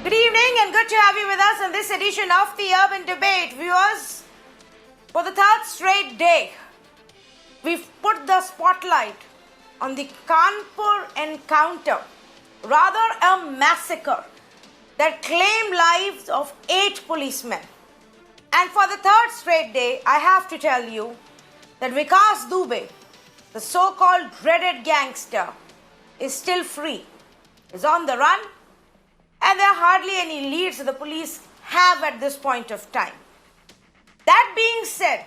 Good evening and good to have you with us in this edition of the Urban Debate. Viewers, for the third straight day, we've put the spotlight on the Kanpur encounter, rather a massacre that claimed lives of 8 policemen. And for the third straight day, I have to tell you that Vikas Dubey, the so-called dreaded gangster, is still free, is on the run, and there are hardly any leads the police have at this point of time. That being said,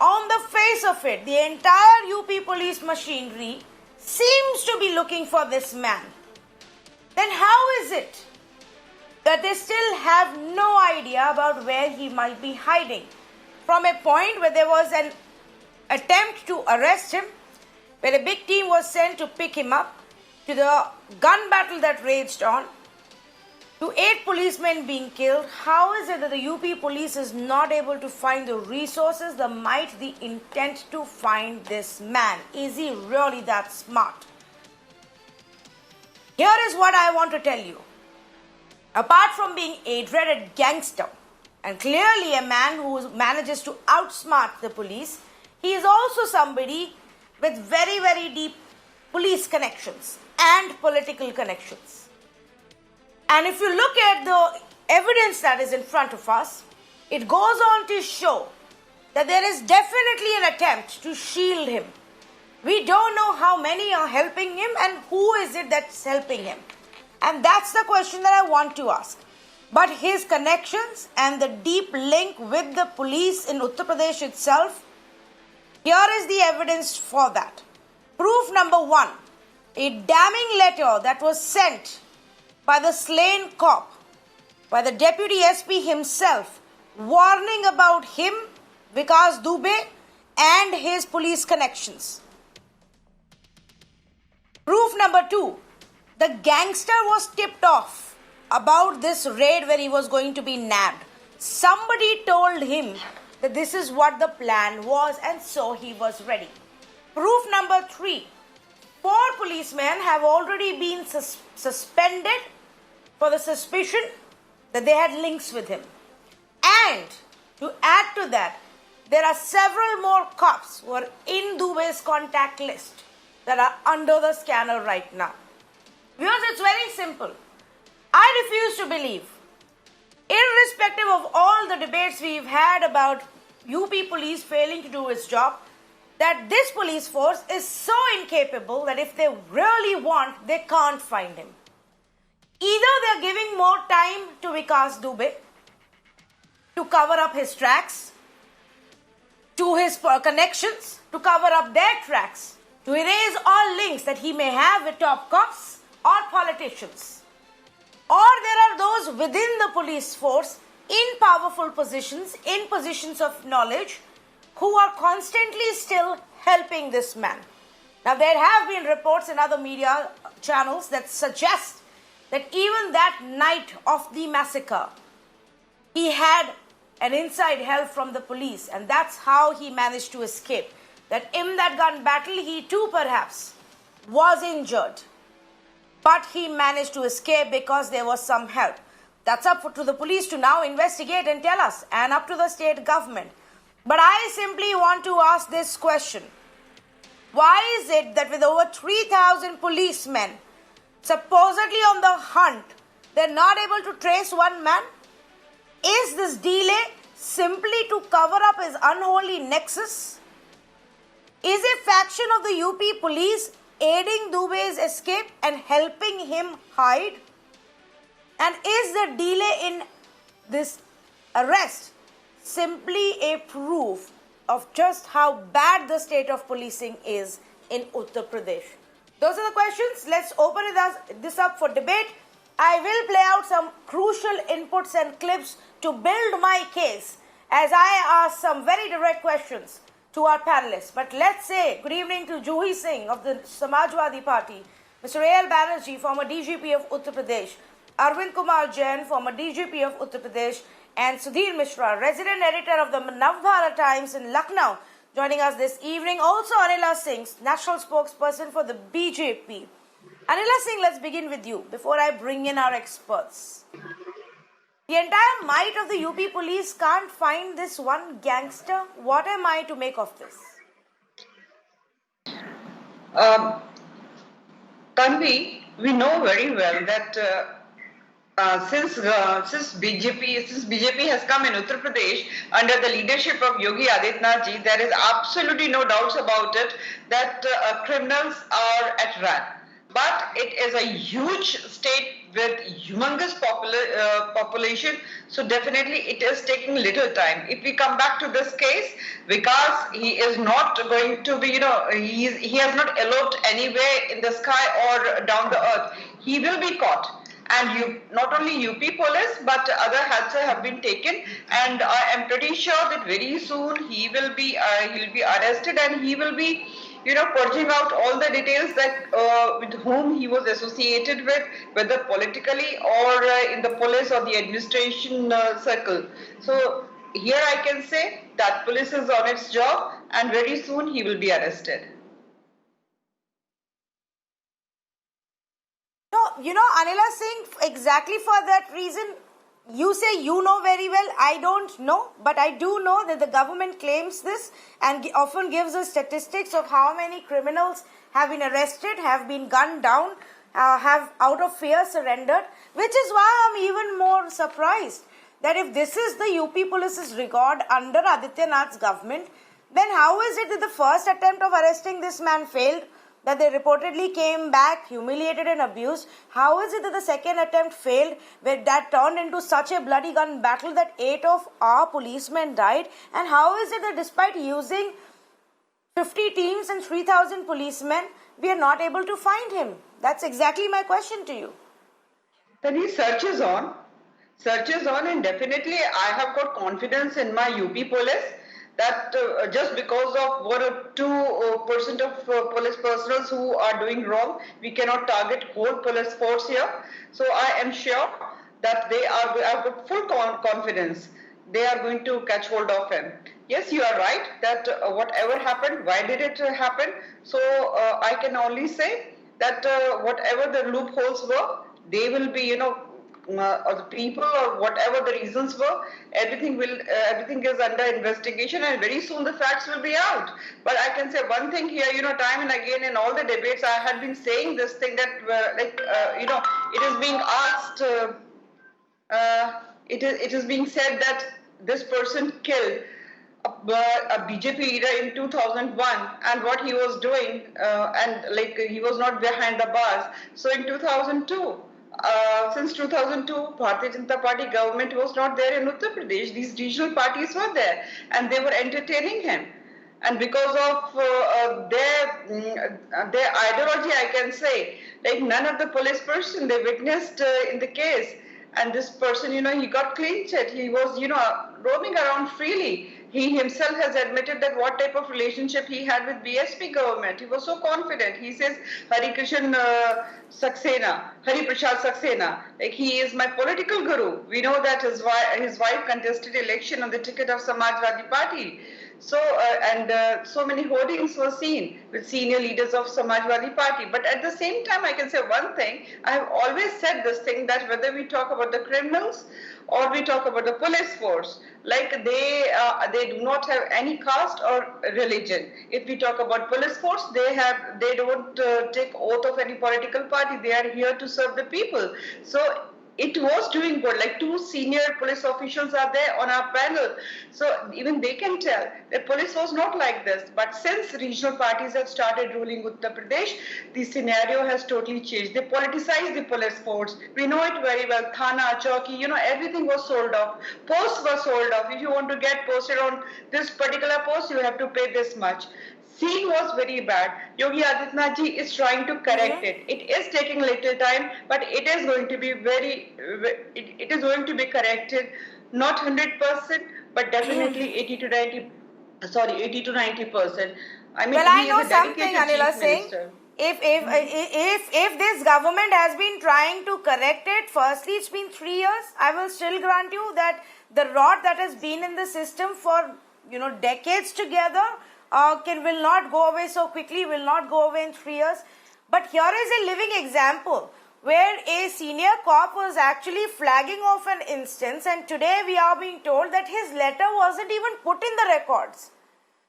on the face of it, the entire UP police machinery seems to be looking for this man. Then how is it that they still have no idea about where he might be hiding? From a point where there was an attempt to arrest him, where a big team was sent to pick him up, to the gun battle that raged on, to 8 policemen being killed, how is it that the UP police is not able to find the resources, the might, the intent to find this man? Is he really that smart? Here is what I want to tell you. Apart from being a dreaded gangster and clearly a man who manages to outsmart the police, he is also somebody with very, very deep police connections and political connections. And if you look at the evidence that is in front of us, it goes on to show that there is definitely an attempt to shield him. We don't know how many are helping him and who is it that's helping him. And that's the question that I want to ask. But his connections and the deep link with the police in Uttar Pradesh itself, here is the evidence for that. Proof number 1, a damning letter that was sent by the slain cop, by the Deputy SP himself, warning about him, Vikas Dubey, and his police connections. Proof number 2, the gangster was tipped off about this raid where he was going to be nabbed. Somebody told him that this is what the plan was, and so he was ready. Proof number 3, 4 policemen have already been suspended for the suspicion that they had links with him. And to add to that, there are several more cops who are in Dubey's contact list that are under the scanner right now. Viewers, it's very simple. I refuse to believe, irrespective of all the debates we've had about UP police failing to do its job, that this police force is so incapable that if they really want, they can't find him. Either they're giving more time to Vikas Dubey to cover up his tracks, to his connections, to cover up their tracks, to erase all links that he may have with top cops or politicians. Or there are those within the police force in powerful positions, in positions of knowledge, who are constantly still helping this man. Now, there have been reports in other media channels that suggest that even that night of the massacre, he had an inside help from the police, and that's how he managed to escape. That in that gun battle, he too perhaps was injured, but he managed to escape because there was some help. That's up to the police to now investigate and tell us, and up to the state government. But I simply want to ask this question. Why is it that with over 3,000 policemen supposedly on the hunt, they're not able to trace one man? Is this delay simply to cover up his unholy nexus? Is a faction of the UP police aiding Dubey's escape and helping him hide? And is the delay in this arrest simply a proof of just how bad the state of policing is in Uttar Pradesh? Those are the questions. Let's open this up for debate. I will play out some crucial inputs and clips to build my case as I ask some very direct questions to our panelists. But let's say good evening to Juhi Singh of the Samajwadi Party, Mr. A.L. Banerjee, former DGP of Uttar Pradesh, Arvind Kumar Jain, former DGP of Uttar Pradesh, and Sudhir Mishra, resident editor of the Navbharat Times in Lucknow, joining us this evening. Also Anila Singh, national spokesperson for the BJP. Anila Singh, let's begin with you before I bring in our experts. The entire might of the UP police can't find this one gangster. What am I to make of this? Tanvi, we know very well that since BJP has come in Uttar Pradesh under the leadership of Yogi Adityanath ji, there is absolutely no doubts about it that criminals are at run. But it is a huge state with humongous population, so definitely it is taking little time. If we come back to this case, Vikas, he is not going to be, he has not eloped anywhere in the sky or down the earth. He will be caught. And not only UP police but other heads have been taken, and I am pretty sure that very soon he will be arrested, and he will be purging out all the details that with whom he was associated with, whether politically or in the police or the administration circle. So here I can say that police is on its job, and very soon he will be arrested. No, Anila Singh, exactly for that reason, you say you know very well. I don't know, but I do know that the government claims this and often gives us statistics of how many criminals have been arrested, have been gunned down, have out of fear surrendered, which is why I'm even more surprised that if this is the UP police's record under Adityanath's government, then how is it that the first attempt of arresting this man failed? That they reportedly came back humiliated and abused? How is it that the second attempt failed, where that turned into such a bloody gun battle that 8 of our policemen died? And how is it that despite using 50 teams and 3,000 policemen, we are not able to find him? That's exactly my question to you. Then he searches on, and definitely I have got confidence in my UP police that just because of 1 or 2% of police personnel who are doing wrong, we cannot target whole police force here. So I am sure that I have got full confidence they are going to catch hold of him. Yes, you are right that whatever happened, why did it happen? So I can only say that whatever the loopholes were, they will be, or the people or whatever the reasons were, everything is under investigation, and very soon the facts will be out. But I can say one thing here, time and again in all the debates I had been saying this thing that it is being asked, it is being said that this person killed a BJP leader in 2001, and what he was doing, and he was not behind the bars. So in 2002, since 2002, Bharatiya Janata Party government was not there in Uttar Pradesh. These regional parties were there, and they were entertaining him. And because of their ideology, I can say, none of the police person they witnessed in the case. And this person, he got clean chit. He was, roaming around freely. He himself has admitted that what type of relationship he had with BSP government. He was so confident. He says, Hari Prasad Saxena, he is my political guru. We know that his wife contested election on the ticket of Samajwadi Party. So, so many hoardings were seen with senior leaders of Samajwadi Party. But at the same time, I can say one thing. I have always said this thing that whether we talk about the criminals or we talk about the police force, they do not have any caste or religion. If we talk about police force, they don't take oath of any political party. They are here to serve the people. So it was doing good. 2 senior police officials are there on our panel. So even they can tell that police was not like this. But since regional parties have started ruling Uttar Pradesh, the scenario has totally changed. They politicized the police force. We know it very well. Thana, Chowki, everything was sold off. Posts were sold off. If you want to get posted on this particular post, you have to pay this much. Scene was very bad. Yogi Adityanath ji is trying to correct it. It is taking a little time, but it is going to be it is going to be corrected. Not 100%, but definitely 80 to 90%. I mean, well, I know something, Anila Singh. If this government has been trying to correct it, firstly, it's been 3 years. I will still grant you that the rot that has been in the system for decades together will not go away so quickly, will not go away in 3 years. But here is a living example where a senior cop was actually flagging off an instance, and today we are being told that his letter wasn't even put in the records.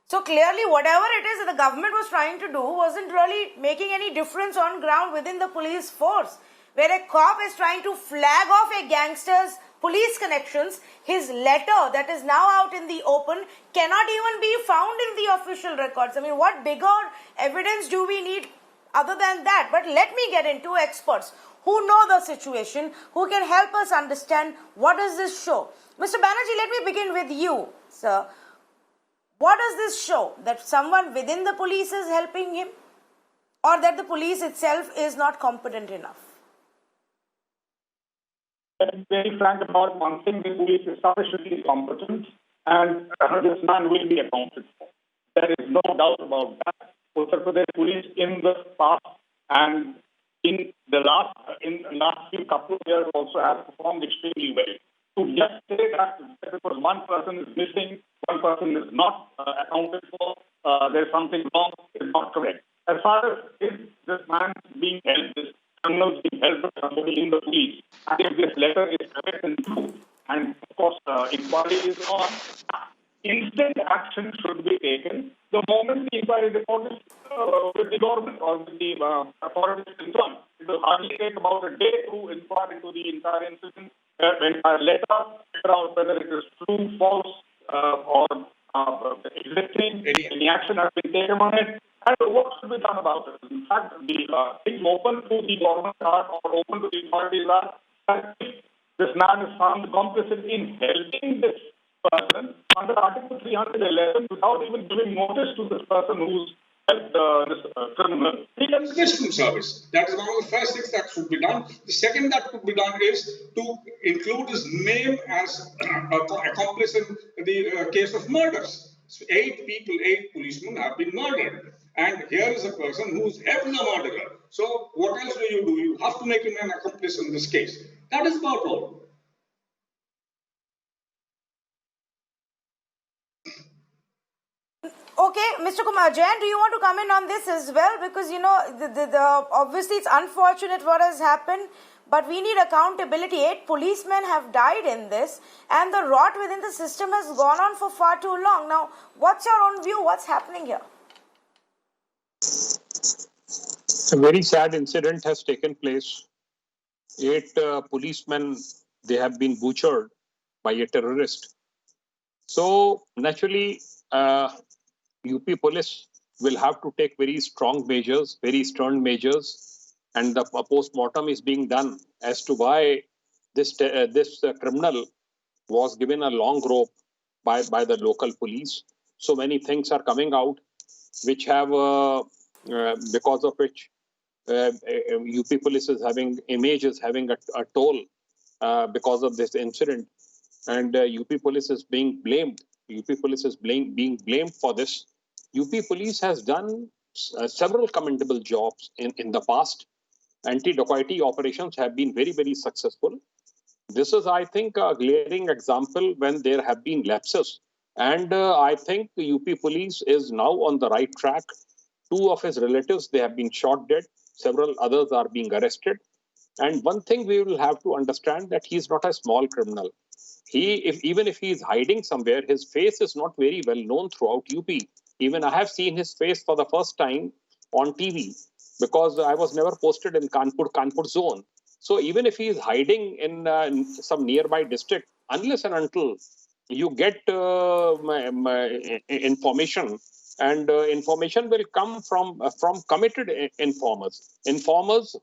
So clearly whatever it is that the government was trying to do wasn't really making any difference on ground within the police force. Where a cop is trying to flag off a gangster's police connections, his letter that is now out in the open cannot even be found in the official records. I mean, what bigger evidence do we need other than that? But let me get into experts who know the situation, who can help us understand what does this show. Mr. Banerjee, let me begin with you, sir. What does this show? That someone within the police is helping him, or that the police itself is not competent enough? Let's be very frank about one thing: the police is sufficiently competent, and this man will be accounted for. There is no doubt about that. Uttar Pradesh police in the past and in the last few couple of years also have performed extremely well. To just say that because one person is missing, one person is not accounted for, there's something wrong, is not correct. As far as if this man being held, this criminal being held by somebody in the police, I think this letter is correct and true. And of course, inquiry is on. Instant action should be taken the moment the inquiry report is with the government or with the authorities concerned. It will hardly take about a day to inquire into the entire incident, entire letter, figure out whether it is true, false, or existing, any action has been taken on it, and what should be done about it. In fact, the things open to the government are or open to the authorities are that if this man is found complicit in helping this person under Article 311 without even giving notice to this person who's helped this criminal. Investigation service. That is one of the first things that should be done. The second that could be done is to include his name as accomplice in the case of murders. So 8 policemen have been murdered. And here is a person who's helped the murderer. So what else do? You have to make him an accomplice in this case. That is about all. Okay, Mr. Kumar Jain, do you want to comment on this as well? Because, you know, obviously it's unfortunate what has happened, but we need accountability. 8 policemen have died in this, and the rot within the system has gone on for far too long. Now, what's your own view? What's happening here? A very sad incident has taken place. 8 policemen, they have been butchered by a terrorist. So, naturally, UP police will have to take very strong measures, very stern measures, and the post-mortem is being done as to why this criminal was given a long rope by the local police. So many things are coming out, which have because of which UP police is having a toll because of this incident, and UP police is being blamed. UP police is being blamed for this. UP police has done several commendable jobs in the past. Anti-dacoity operations have been very, very successful. This is, I think, a glaring example when there have been lapses. And I think the UP police is now on the right track. 2 of his relatives, they have been shot dead. Several others are being arrested. And one thing we will have to understand that he is not a small criminal. Even if he is hiding somewhere, his face is not very well known throughout UP. Even I have seen his face for the first time on TV because I was never posted in Kanpur zone. So even if he is hiding in some nearby district, unless and until you get information, and information will come from committed informers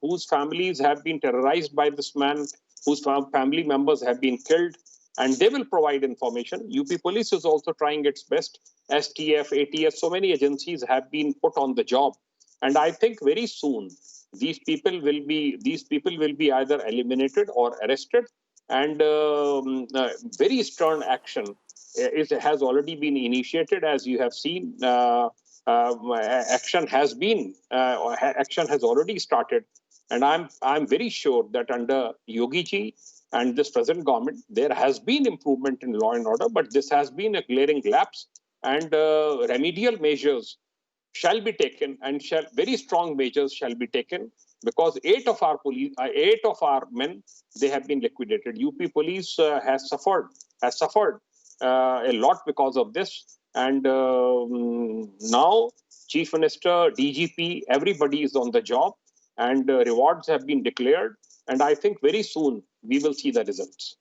whose families have been terrorized by this man, whose family members have been killed, and they will provide information. UP police is also trying its best. STF, ATF, so many agencies have been put on the job, and I think very soon these people will be either eliminated or arrested, and very stern action has already been initiated. As you have seen, action has already started, and I'm very sure that under Yogi ji and this present government, there has been improvement in law and order, but this has been a glaring lapse, and remedial measures shall be taken, and very strong measures shall be taken, because 8 of our men, they have been liquidated. UP police has suffered a lot because of this, and now Chief Minister, DGP, everybody is on the job, and rewards have been declared, and I think very soon we will see the results.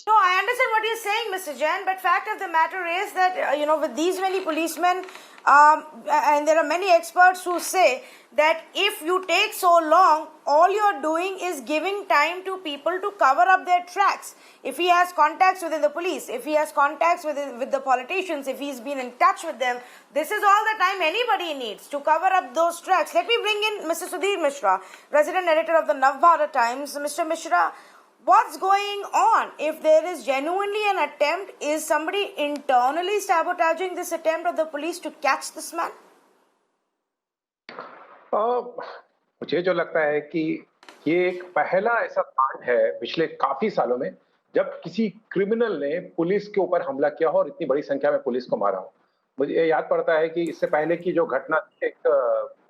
No, I understand what you're saying, Mr. Jain, but fact of the matter is that, with these many policemen, and there are many experts who say that if you take so long, all you're doing is giving time to people to cover up their tracks. If he has contacts within the police, if he has contacts with the politicians, if he's been in touch with them, this is all the time anybody needs to cover up those tracks. Let me bring in Mr. Sudhir Mishra, resident editor of the Navbharat Times. Mr. Mishra, what's going on? If there is genuinely an attempt, is somebody internally sabotaging this attempt of the police to catch this man? मुझे जो लगता है कि ये एक पहला ऐसा कांड है पिछले काफी सालों में जब किसी क्रिमिनल ने पुलिस के ऊपर हमला किया हो और इतनी बड़ी संख्या में पुलिस को मारा हो। मुझे याद पड़ता है कि इससे पहले की जो घटना थी, एक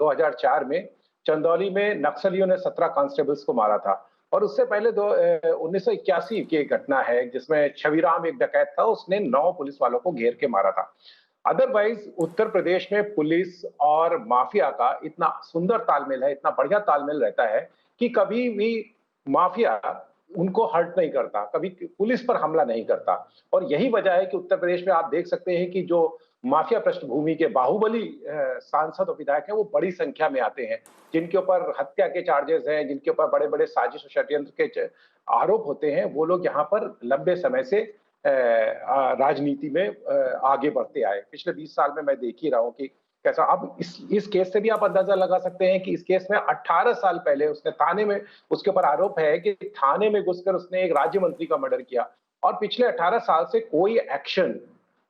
2004 में चंदौली में नक्सलियों ने 17 कांस्टेबल्स को मारा था, और उससे पहले 1981 की एक घटना है जिसमें छविराम एक डकैत था, उसने 9 पुलिस वालों को घेर के मारा था। अदरवाइज उत्तर प्रदेश में पुलिस और माफिया का इतना सुंदर तालमेल है, इतना बढ़िया तालमेल रहता है कि कभी भी माफिया उनको हर्ट नहीं करता, कभी पुलिस पर हमला नहीं करता। और यही वजह है कि उत्तर प्रदेश में आप देख सकते हैं कि जो माफिया पृष्ठभूमि के बाहुबली सांसद और विधायक हैं, वो बड़ी संख्या में आते हैं, जिनके ऊपर हत्या के चार्जेस हैं, जिनके ऊपर बड़े बड़े साजिश और षड्यंत्र के आरोप होते हैं, वो लोग यहाँ पर लंबे समय से राजनीति में आगे बढ़ते आए। पिछले 20 साल में मैं देख ही रहा हूं कि कैसा। अब इस केस से भी आप अंदाजा लगा सकते हैं कि इस केस में 18 साल पहले उसने थाने में, उसके ऊपर आरोप है कि थाने में घुसकर उसने एक राज्य मंत्री का मर्डर किया, और पिछले 18 साल से कोई एक्शन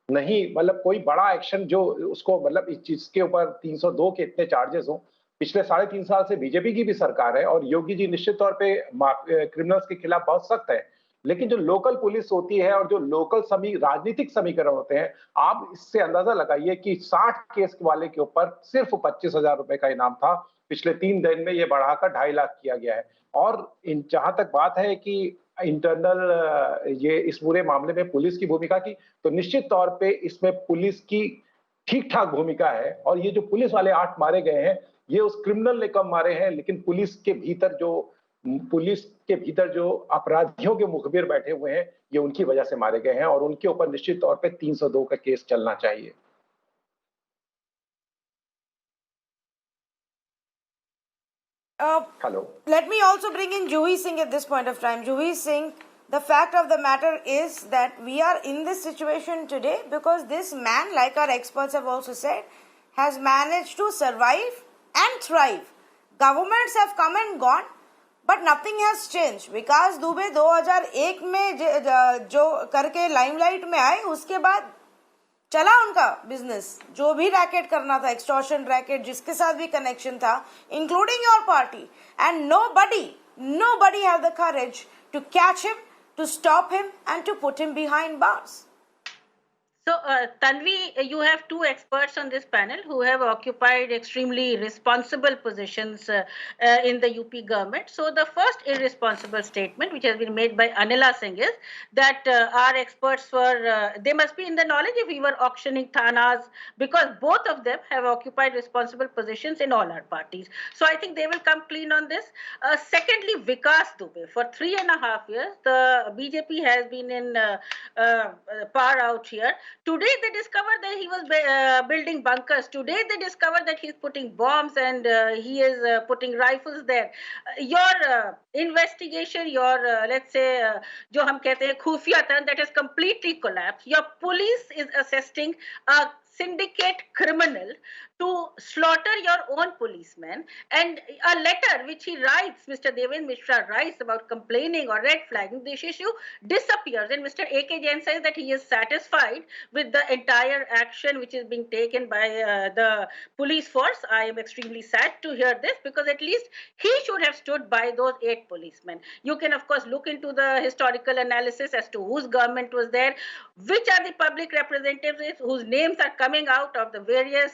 नहीं, मतलब कोई बड़ा एक्शन जो उसको, मतलब इस चीज के ऊपर 302 के इतने चार्जेस हो। पिछले 3.5 साल से बीजेपी की भी सरकार है और योगी जी निश्चित तौर पे क्रिमिनल्स के खिलाफ बहुत सख्त है, लेकिन जो लोकल पुलिस होती है और जो लोकल राजनीतिक समीकरण होते हैं, आप इससे अंदाजा लगाइए कि 60 केस वाले के ऊपर सिर्फ 25,000 रुपए का इनाम था, पिछले 3 दिन में ये बढ़ाकर 2.5 लाख किया गया है। और जहां तक बात है कि इंटरनल ये इस पूरे मामले में पुलिस की भूमिका की, तो निश्चित तौर पे इसमें पुलिस की ठीक ठाक भूमिका है। और ये जो पुलिस वाले 8 मारे गए हैं, ये उस क्रिमिनल ने कम मारे हैं, लेकिन पुलिस के भीतर जो अपराधियों के मुखबिर बैठे हुए हैं, ये उनकी वजह से मारे गए हैं, और उनके ऊपर निश्चित तौर पे 302 का केस चलना चाहिए। Hello. Let me also bring in Juhi Singh at this point of time. Juhi Singh, the fact of the matter is that we are in this situation today because this man, like our experts have also said, has managed to survive and thrive. Governments have come and gone, but nothing has changed. विकास दुबे 2001 में जो करके limelight में आए, उसके बाद चला उनका business, जो भी रैकेट करना था, एक्सटॉर्शन रैकेट, जिसके साथ भी कनेक्शन था, including your party, and nobody had the courage to catch him, to stop him, and to put him behind bars. So, Tanvi, you have 2 experts on this panel who have occupied extremely responsible positions in the UP government. So, the first irresponsible statement which has been made by Anila Singh is that our experts they must be in the knowledge if we were auctioning thanas, because both of them have occupied responsible positions in all our parties. So, I think they will come clean on this. Secondly, Vikas Dubey, for 3.5 years, the BJP has been in par out here. Today they discovered that he was building bunkers. Today they discovered that he's putting bombs and he is putting rifles there. Your investigation, your let's say जो हम कहते हैं खुफिया तंत्र, that has completely collapsed. Your police is assisting a syndicate criminal to slaughter your own policemen, and a letter which he writes, Mr. Devendra Mishra writes about complaining or red flagging, this issue disappears, and Mr. A.K. Jain says that he is satisfied with the entire action which is being taken by the police force. I am extremely sad to hear this, because at least he should have stood by those 8 policemen. You can of course look into the historical analysis as to whose government was there, which are the public representatives whose names are coming out of the various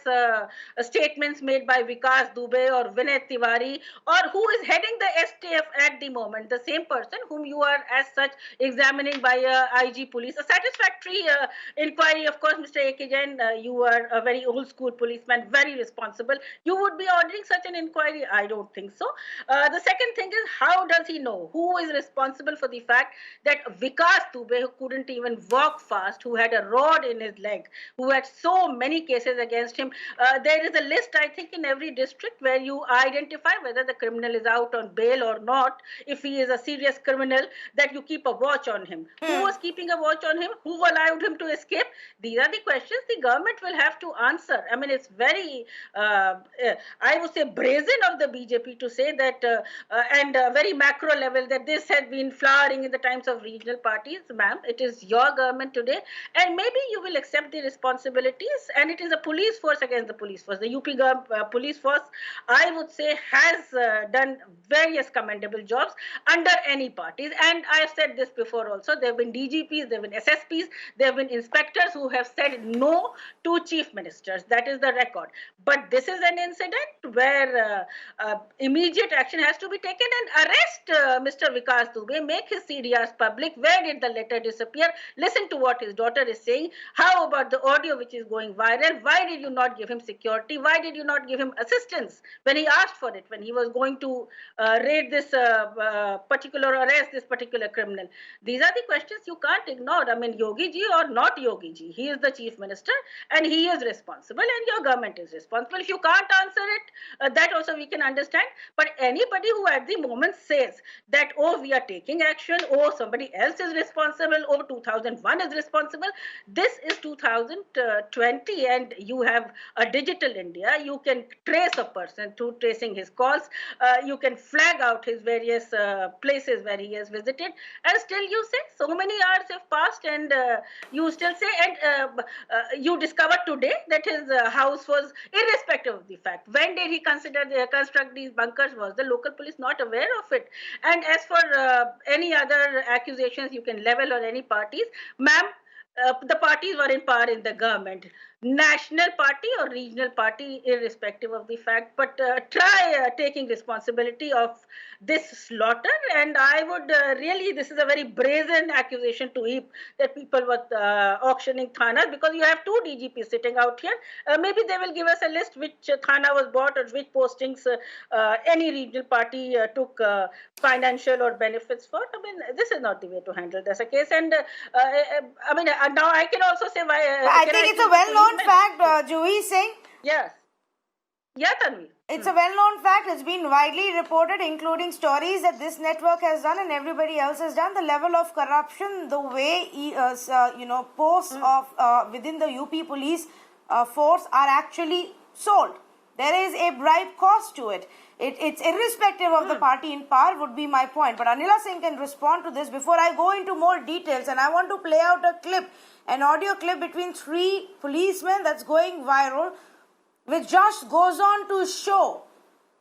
statements made by Vikas Dubey or Vinay Tiwari, or who is heading the STF at the moment, the same person whom you are as such examining by IG police. A satisfactory inquiry, of course, Mr. A.K. Jain, you are a very old school policeman, very responsible. You would be ordering such an inquiry? I don't think so. The second thing is, how does he know who is responsible for the fact that Vikas Dubey, who couldn't even walk fast, who had a rod in his leg, who had so many cases against him, there is a list, I think, in every district where you identify whether the criminal is out on bail or not. If he is a serious criminal, that you keep a watch on him. Who was keeping a watch on him? Who allowed him to escape? These are the questions the government will have to answer. I mean, it's very, I would say, brazen of the BJP to say that, and very macro level, that this had been flowering in the times of regional parties. Ma'am, it is your government today, and maybe you will accept the responsibilities, and it is a police force against the police force. The UP police force, I would say, has done various commendable jobs under any parties, and I have said this before also. There have been DGPs, there have been SSPs, there have been inspectors who have said no to chief ministers. That is the record. But this is an incident where immediate action has to be taken, and arrest Mr. Vikas Dubey, make his CDRs public. Where did the letter disappear? Listen to what his daughter is saying. How about the audio which is going viral? Why did you not give him security? Why did you not give him assistance when he asked for it, when he was going to raid this particular, arrest this particular criminal? These are the questions you can't ignore. I mean, Yogi ji or not Yogi ji, he is the chief minister and he is responsible, and your government is responsible. If you can't answer it, that also we can understand. But anybody who at the moment says that, oh, we are taking action, oh, somebody else is responsible, oh, 2001 is responsible. This is 2020, and you have a digital India. You can trace a person through tracing his calls. You can flag out his various places where he has visited, and still you say so many hours have passed, and you still say, and you discovered today that his house was, irrespective of the fact, when did he construct these bunkers? Was the local police not aware of it? And as for any other accusations you can level on any parties, ma'am, the parties were in power in the government, national party or regional party, irrespective of the fact, but try taking responsibility of this slaughter. And I would really, this is a very brazen accusation to heap, that people were auctioning thanas, because you have 2 DGPs sitting out here. Maybe they will give us a list which thana was bought or which postings any regional party took financial or benefits for. I mean, this is not the way to handle this a case. And I mean, now I can also say why. I think it's a well-known fact, Juhi Singh. Yes. Yeah, Tanvi. It's a well-known fact. It's been widely reported, including stories that this network has done and everybody else has done. The level of corruption, the way posts of within the UP police force are actually sold. There is a bribe cost to it. It's irrespective of the party in power, would be my point. But Anila Singh can respond to this before I go into more details. And I want to play out a clip, an audio clip between 3 policemen that's going viral, which just goes on to show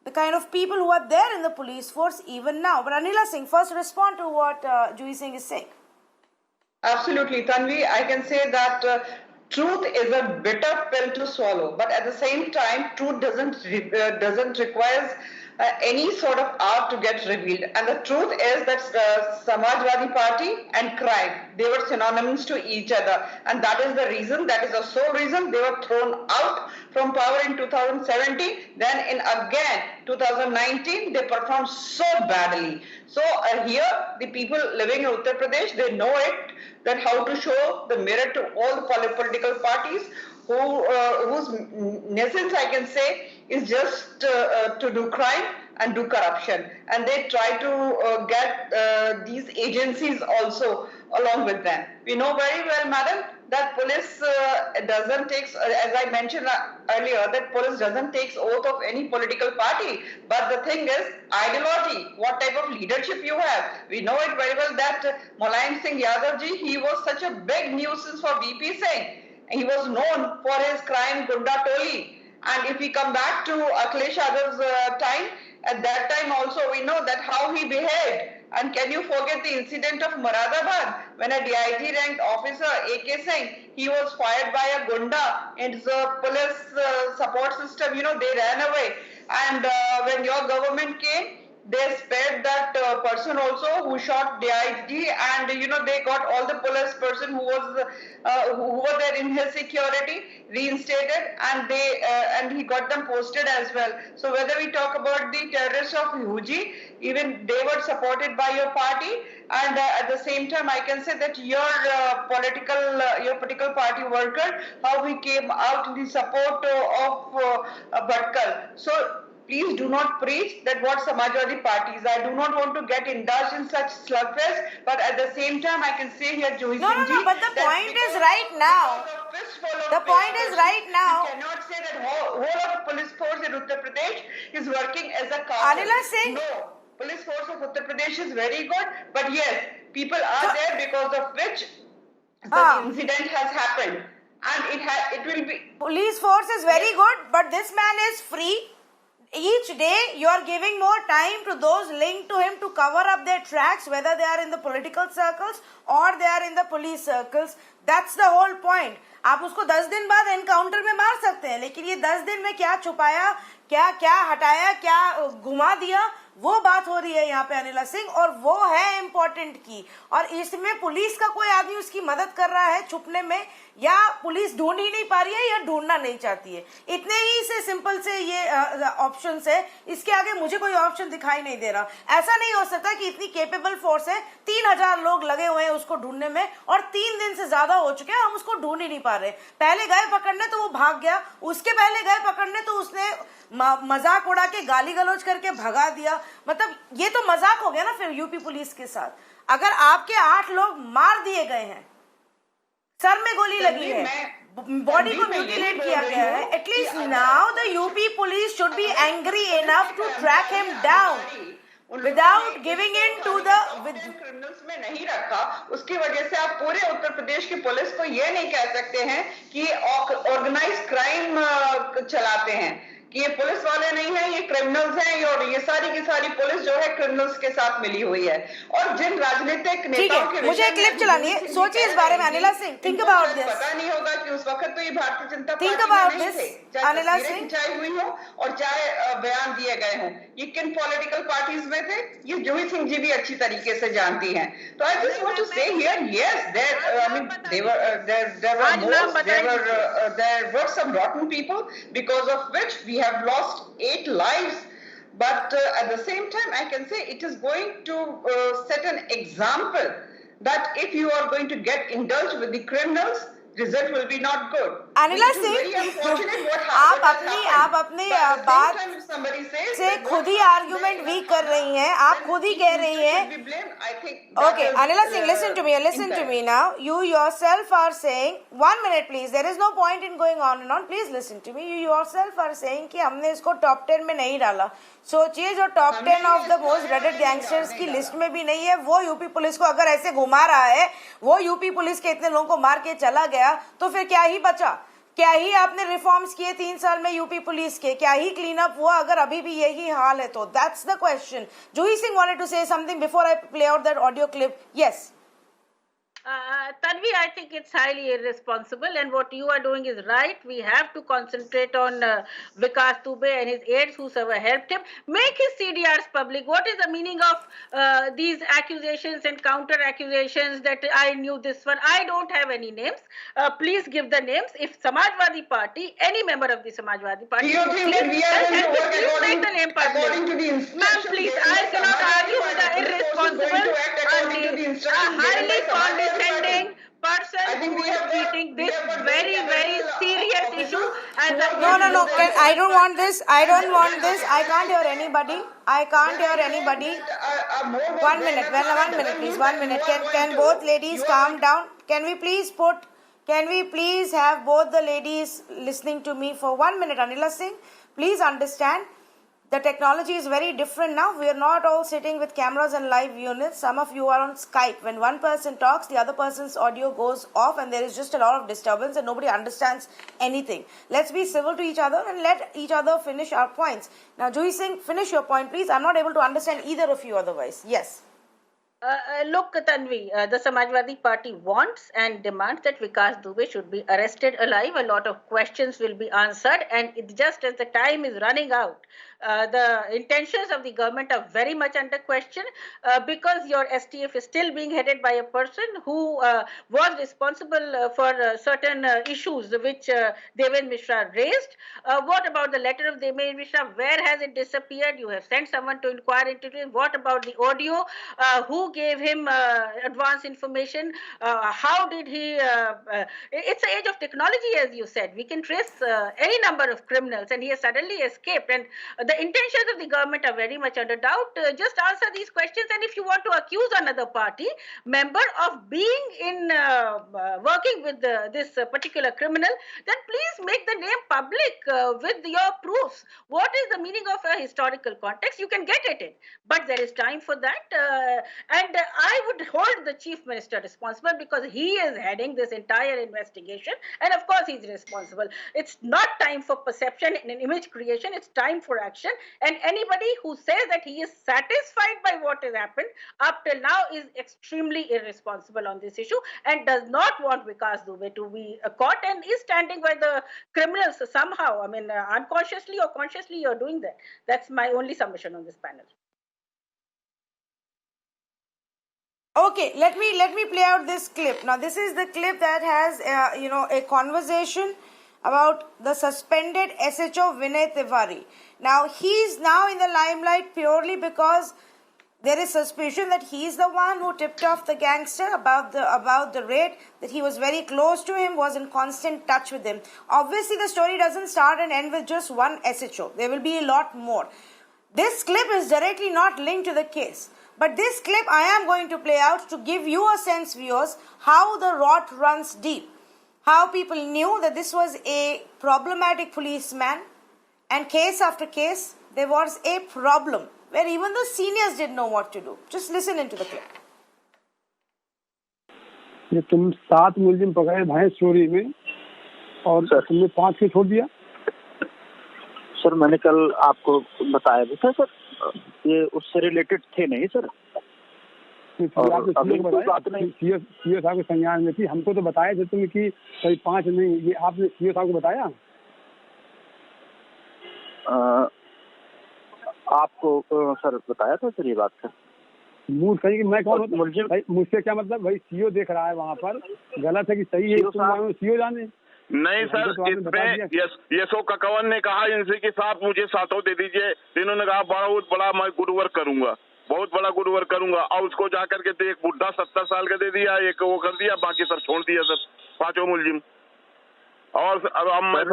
the kind of people who are there in the police force even now. But Anila Singh, first respond to what Juhi Singh is saying. Absolutely, Tanvi. I can say that truth is a bitter pill to swallow, but at the same time, truth doesn't require any sort of art to get revealed. And the truth is that Samajwadi Party and crime, they were synonymous to each other, and that is the reason, that is the sole reason they were thrown out from power in 2017. Then in again 2019, they performed so badly. So here, the people living in Uttar Pradesh, they know it, that how to show the mirror to all the political parties whose essence, I can say, is just to do crime and do corruption. And they try to get these agencies also along with them. We know very well, madam, that police doesn't take, as I mentioned earlier, that police doesn't take oath of any political party. But the thing is, ideology, what type of leadership you have. We know it very well that Mulayam Singh Yadav ji, he was such a big nuisance for VP Singh. He was known for his crime Gunda Toli. And if we come back to Akhilesh Yadav's time, at that time also we know that how he behaved. And can you forget the incident of Moradabad when a DIG ranked officer AK Singh, he was fired by a Gunda in the police support system, you know, they ran away. And when your government came, they spared that person also who shot DIG, and you know they got all the police person who was who were there in his security reinstated, and they and he got them posted as well. So whether we talk about the terrorists of Huji, even they were supported by your party, and at the same time I can say that your political party worker, how he came out in the support of Bhatkal. So please do not preach that what Samajwadi parties. I do not want to get indulged in such slugfest, but at the same time, I can say here, Juhi No, Singh ji, but the point is right now. The point is right now. You cannot say that whole of the police force in Uttar Pradesh is working as a cartel. Anila Singh. No, police force of Uttar Pradesh is very good, but yes, people are there because of which the incident has happened, and it will be. Police force is very good, but this man is free. Each day you are giving more time to those linked to him to cover up their tracks, whether they are in the political circles or they are in the police circles. That's the whole point. आप उसको 10 दिन बाद encounter में मार सकते हैं, लेकिन ये 10 दिन में क्या छुपाया, क्या क्या हटाया, क्या घुमा दिया, वो बात हो रही है यहाँ पे अनिला सिंह, और वो है इम्पोर्टेंट की। और इसमें पुलिस का कोई आदमी उसकी मदद कर रहा है छुपने में, या पुलिस ढूंढ ही नहीं पा रही है या ढूंढना नहीं चाहती है। इतने ही से सिंपल से ये ऑप्शन है, इसके आगे मुझे कोई ऑप्शन दिखाई नहीं दे रहा। ऐसा नहीं हो सकता कि इतनी केपेबल फोर्स है, 3000 लोग लगे हुए हैं उसको ढूंढने में, और 3 दिन से ज्यादा हो चुके हैं, हम उसको ढूंढ ही नहीं पा रहे। पहले गए पकड़ने तो वो भाग गया, उसके पहले गए पकड़ने तो उसने मजाक उड़ा के गाली गलौज करके भगा दिया। मतलब ये तो मजाक हो गया ना फिर यूपी पुलिस के साथ। अगर आपके 8 लोग मार दिए गए हैं, सर में गोली लगी है, बॉडी को म्यूटिलेट किया गया है, at least now the UP police should be angry enough to track him down without giving in to the criminals में नहीं रखा। उसकी वजह से आप पूरे उत्तर प्रदेश की पुलिस को ये नहीं कह सकते हैं कि ऑर्गेनाइज क्राइम चलाते हैं, कि ये पुलिस वाले नहीं हैं, ये क्रिमिनल्स हैं, और ये सारी की सारी पुलिस जो है क्रिमिनल्स के साथ मिली हुई है। और जिन राजनीतिक नेताओं के मुझे क्लिप चलानी है, सोचिए इस बारे में Anila Singh, think about this. पता नहीं होगा कि उस वक्त तो ये Bharatiya Janata think party about में नहीं दिस थे, चाहे अनिला तस्वीरें सिंह, खिंचाई हुई हो और चाहे बयान दिए गए हों। ये किन पॉलिटिकल पार्टीज में थे, ये जूही सिंह जी भी अच्छी तरीके से जानती हैं। तो आई जस्ट वांट टू से here, yes there were some rotten people because of which we have lost 8 lives, but at the same time I can say it is going to set an example that if you are going to get indulged with the criminals, result will be not good. Anila Singh, आप अपनी बात से खुद ही argument week कर रही हैं, आप खुद ही कह रही हैं। Okay, Anila Singh, listen to me now. You yourself are saying, 1 minute please, there is no point in going on and on, please listen to me. You yourself are saying कि हमने इसको टॉप 10 में नहीं डाला। सोचिए जो top 10 of the most dreaded gangsters की list में भी नहीं है, वो यूपी पुलिस को अगर ऐसे घुमा रहा है, वो यूपी पुलिस के इतने लोगों को मार के चला गया, तो फिर क्या ही बचा? क्या ही आपने रिफॉर्म्स किए 3 साल में यूपी पुलिस के? क्या ही क्लीन अप हुआ अगर अभी भी यही हाल है तो? That's the question. Juhi Singh wanted to say something before I play out that audio clip. Yes Tanvi, I think it's highly irresponsible, and what you are doing is right. We have to concentrate on Vikas Dubey and his aides, whosoever helped him. Make his CDRs public. What is the meaning of these accusations and counter accusations that I knew this one? I don't have any names. Please give the names. If Samajwadi Party, any member of the Samajwadi Party, do you think that we are going to work make the name public? according to the instructions? Ma'am, please, I cannot argue with the irresponsible, highly condescending person who is treating this very, very serious issue as a... No. I don't want this. I can't hear anybody. 1 minute, please. 1 minute. Can both ladies calm down? Can we please put Can we please have both the ladies listening to me for 1 minute? Anila Singh, please understand the technology is very different now. We are not all sitting with cameras and live units. Some of you are on Skype. When one person talks, the other person's audio goes off and there is just a lot of disturbance and nobody understands anything. Let's be civil to each other and let each other finish our points. Now, Juhi Singh, finish your point, please. I'm not able to understand either of you otherwise. Yes. Look, Tanvi, the Samajwadi Party wants and demands that Vikas Dubey should be arrested alive. A lot of questions will be answered, and just as the time is running out, the intentions of the government are very much under question because your STF is still being headed by a person who was responsible for certain issues which Devendra Mishra raised. What about the letter of Devendra Mishra? Where has it disappeared? You have sent someone to inquire into it. What about the audio? Who gave him advance information? How did he? It's the age of technology, as you said. We can trace any number of criminals, and he has suddenly escaped. And the intentions of the government are very much under doubt. Just answer these questions, and if you want to accuse another party member of being in working with this particular criminal, then please make the name public with your proofs. What is the meaning of a historical context? You can get it in, but there is time for that. And I would hold the chief minister responsible because he is heading this entire investigation, and of course he's responsible. It's not time for perception and image creation, it's time for action. And anybody who says that he is satisfied by what has happened up till now is extremely irresponsible on this issue and does not want Vikas Dubey to be caught and is standing by the criminals somehow. I mean, unconsciously or consciously you're doing that. That's my only submission on this panel. Okay, let me play out this clip. Now, this is the clip that has, a conversation about the suspended SHO Vinay Tiwari. Now, he's now in the limelight purely because there is suspicion that he's the one who tipped off the gangster about the raid, that he was very close to him, was in constant touch with him. Obviously, the story doesn't start and end with just one SHO. There will be a lot more. This clip is directly not linked to the case. But this clip I am going to play out to give you a sense, viewers, how the rot runs deep. How people knew that this was a problematic policeman, and case after case, there was a problem where even the seniors didn't know what to do. Just listen into the clip. ये तुम 7 मुलजिम पकड़े भैंस चोरी में और तुमने 5 के छोड़ दिया? सर मैंने कल आपको बताया भी था सर, ये उससे रिलेटेड थे नहीं सर। सीओ साहब के संज्ञान में थी, हमको तो बताया थे तुम कि कई 5 नहीं, ये आपने सीओ साहब को बताया? आपको सर बताया था सर ये बात सर। मूर्ख है कि मैं कौन होता भाई, मुझसे क्या मतलब? भाई सीओ देख रहा है वहाँ पर, गलत है कि सही है सीओ जाने। नहीं सर, इसमें यशो ककवन ने कहा इनसे कि साहब मुझे 7 दे दीजिए, इन्होंने कहा बहुत बड़ा मैं गुड वर्क करूंगा, बहुत बड़ा गुड वर्क करूंगा, और उसको जाकर के एक बुढ़ा 70 साल का दे दिया, एक वो कर दिया, बाकी सब छोड़ दिया सर 5 मुलजिम। और अब मैं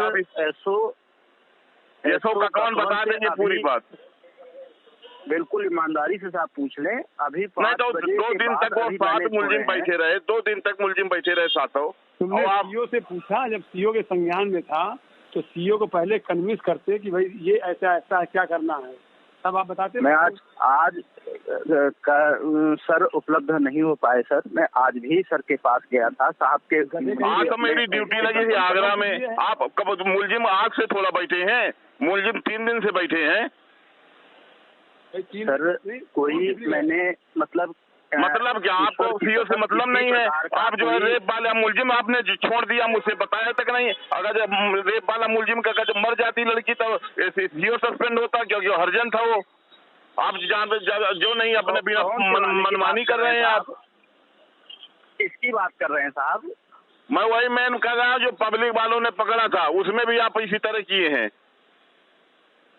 यशो ककवन बता देंगे पूरी बात। बिल्कुल ईमानदारी से आप पूछ लें। अभी नहीं तो 2 दिन तक वो 7 मुलजिम बैठे रहे, 2 दिन तक मुलजिम बैठे रहे 7। तुमने सीओ से पूछा, जब सीओ के संज्ञान में था तो सीओ को पहले कन्विंस करते कि भाई ये ऐसा ऐसा है, क्या करना है, तब आप बताते। मैं आज सर उपलब्ध नहीं हो पाए सर, मैं आज भी सर के पास गया था साहब के। आज तो मेरी ड्यूटी लगी थी आगरा में। आप कब मुलजिम आज से थोड़ा बैठे हैं, मुलजिम 3 दिन से बैठे हैं सर। कोई मैंने मतलब क्या आपको सीओ से मतलब नहीं है? आप जो है रेप वाला मुलजिम आपने छोड़ दिया, मुझसे बताया तक नहीं। अगर रेप वाला मुलजिम का जब मर जाती लड़की तो सीओ सस्पेंड होता, क्योंकि हरजन था वो। आप जो नहीं अपने बिना मनमानी कर रहे हैं। आप किसकी बात कर रहे हैं साहब? मैं वही मैन कर रहा हूँ जो पब्लिक वालों ने पकड़ा था, उसमें भी आप इसी तरह किए हैं।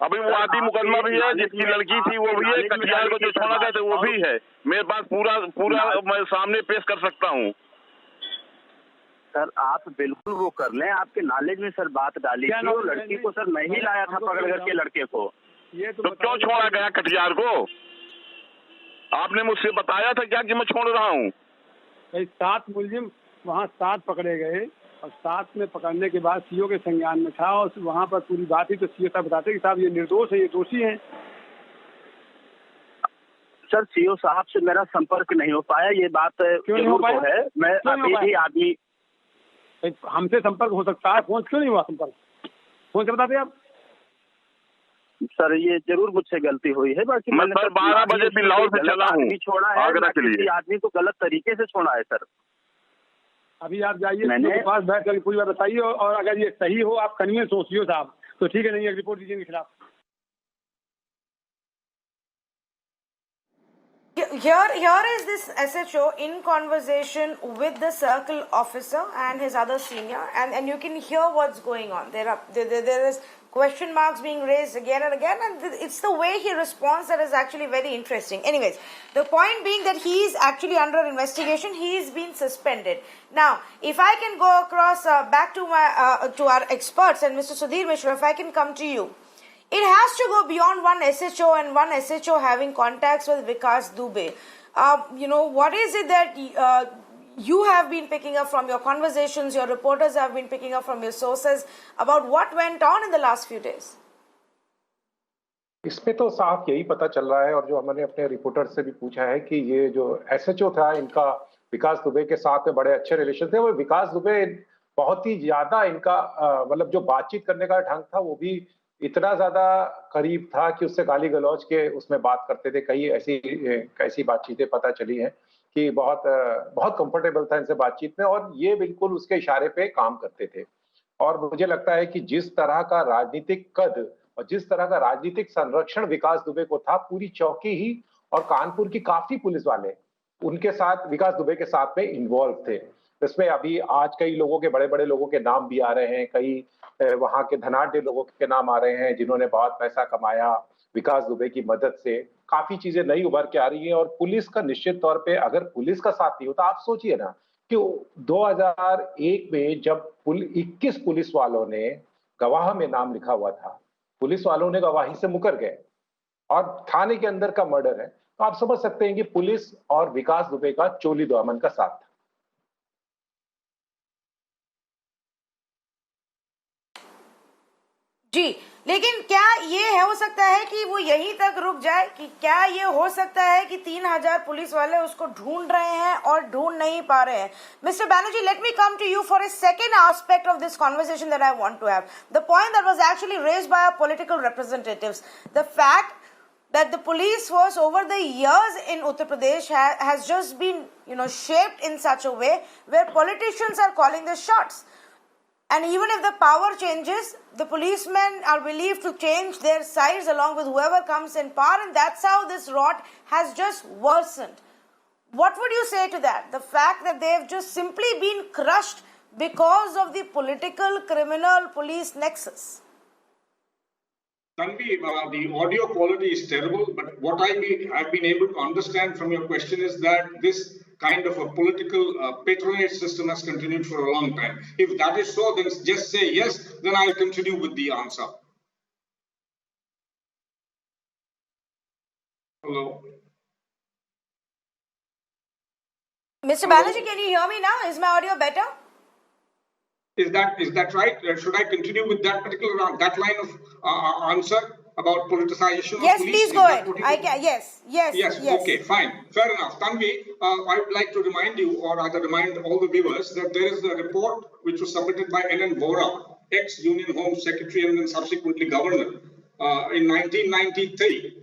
अभी वो आदि मुकदमा भी है, जिसकी लड़की थी वो भी है, कटिहार को जो छोड़ा गया था वो भी है। मेरे पास पूरा मैं सामने पेश कर सकता हूँ सर। आप बिल्कुल वो कर लें, आपके नॉलेज में सर बात डाली थी, वो लड़की को सर नहीं लाया था पकड़ करके लड़के को, तो क्यों छोड़ा गया कटिहार को? आपने मुझसे बताया था क्या कि मैं छोड़ रहा हूँ? 7 मुलजिम वहाँ 7 पकड़े गए, और साथ में पकड़ने के बाद सीओ के संज्ञान में था और वहाँ पर पूरी बात ही तो सीओ साहब बताते कि साहब ये निर्दोष है, ये दोषी हैं। सर सीओ साहब से मेरा संपर्क नहीं हो पाया, ये बात क्यों नहीं हो पाया? है। मैं अभी भी आदमी, हमसे संपर्क हो सकता है, फोन क्यों नहीं हुआ संपर्क? फोन से बताते आप। सर ये जरूर मुझसे गलती हुई है, बाकी मैं सर 12 बजे बिल्लाओर से चला हूँ छोड़ा है, आगरा के लिए। आदमी को गलत तरीके से छोड़ा है सर। अभी आप जाइए सीओ के पास, बैठ कर पूरी बात बताइए, और अगर ये सही हो, आप कन्विंस हो सीओ साहब, तो ठीक है, नहीं एक रिपोर्ट दीजिए इनके खिलाफ। Here is this SHO in conversation with the circle officer and his other senior, and you can hear what's going on. There is question marks being raised again and again, and it's the way he responds that is actually very interesting. Anyways, the point being that he is actually under investigation. He is being suspended. Now, if I can go across back to our experts and Mr. Sudhir Mishra, if I can come to you. It has to go beyond one SHO and one SHO having contacts with Vikas Dubey. What is it that you have been picking up from your conversations, your reporters have been picking up from your sources about what went on in the last few days? इसमें तो साफ यही पता चल रहा है, और जो हमने अपने रिपोर्टर से भी पूछा है कि ये जो SHO था, इनका विकास दुबे के साथ में बड़े अच्छे रिलेशन थे। वो विकास दुबे बहुत ही ज्यादा इनका मतलब जो बातचीत करने का ढंग था, वो भी इतना ज्यादा करीब था कि उससे गाली गलौज के उसमें बात करते थे। कई ऐसी बातचीतें पता चली हैं कि बहुत कंफर्टेबल था इनसे बातचीत में, और ये बिल्कुल उसके इशारे पे काम करते थे। और मुझे लगता है कि जिस तरह का राजनीतिक कद और जिस तरह का राजनीतिक संरक्षण विकास दुबे को था, पूरी चौकी ही और कानपुर की काफी पुलिस वाले उनके साथ, विकास दुबे के साथ में इन्वॉल्व थे। इसमें अभी आज कई लोगों के, बड़े बड़े लोगों के नाम भी आ रहे हैं, कई वहां के धनाढ्य लोगों के नाम आ रहे हैं जिन्होंने बहुत पैसा कमाया विकास दुबे की मदद से। काफी चीजें नई उभर के आ रही हैं, और पुलिस का निश्चित तौर पे, अगर पुलिस का साथ नहीं होता, आप सोचिए ना कि 2001 में जब 21 पुलिस वालों ने गवाह में नाम लिखा हुआ था, पुलिस वालों ने गवाही से मुकर गए और थाने के अंदर का मर्डर है, तो आप समझ सकते हैं कि पुलिस और विकास दुबे का चोली दामन का साथ था। जी, लेकिन क्या ये हो सकता है कि वो यहीं तक रुक जाए? कि क्या ये हो सकता है कि 3000 पुलिस वाले उसको ढूंढ रहे हैं और ढूंढ नहीं पा रहे हैं? Mr. Banerjee, let me come to you for a second aspect of this conversation that I want to have. The point that was actually raised by our political representatives, the fact that the police force over the years in Uttar Pradesh has just been, shaped in such a way where politicians are calling the shots. And even if the power changes, the policemen are believed to change their sides along with whoever comes in power, and that's how this rot has just worsened. What would you say to that? The fact that they have just simply been crushed because of the political criminal police nexus. Tanvi, the audio quality is terrible, but what I've been able to understand from your question is that this kind of a political patronage system has continued for a long time. If that is so, then just say yes, then I'll continue with the answer. Hello? Mr. Banerjee, can you hear me now? Is my audio better? Is that right? Should I continue with that particular that line of answer about politicization? Yes, of police? please go ahead. I can. Yes. Okay, fine, fair enough. Tanvi, I would like to remind you, or rather remind all the viewers, that there is a report which was submitted by N.N. Vora, ex-Union Home Secretary and then subsequently Governor, in 1993,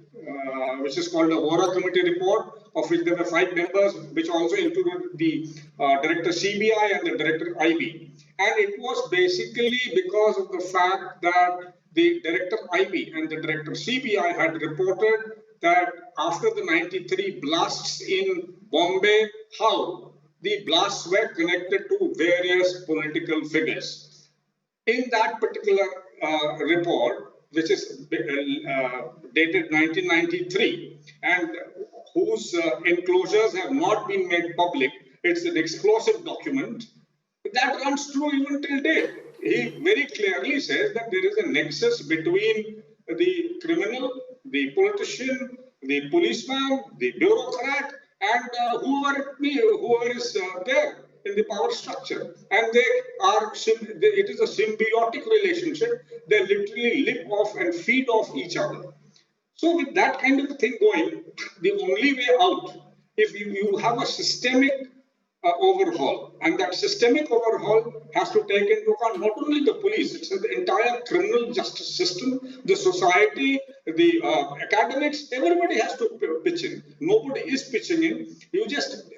which is called the Vora Committee Report, of which there were 5 members, which also included the Director CBI and the Director IB. And it was basically because of the fact that the Director IB and the Director CBI had reported that after the 93 blasts in Bombay, how the blasts were connected to various political figures. In that particular report, which is dated 1993, and whose enclosures have not been made public, it's an explosive document, that runs true even till date. He very clearly says that there is a nexus between the criminal, the politician, the policeman, the bureaucrat, and whoever is there. in the power structure, and it is a symbiotic relationship. They literally live off and feed off each other. So with that kind of thing going, the only way out, if you have a systemic overhaul, and that systemic overhaul has to take into account not only the police, it's the entire criminal justice system, the society, the academics, everybody has to pitch in. Nobody is pitching in. You just,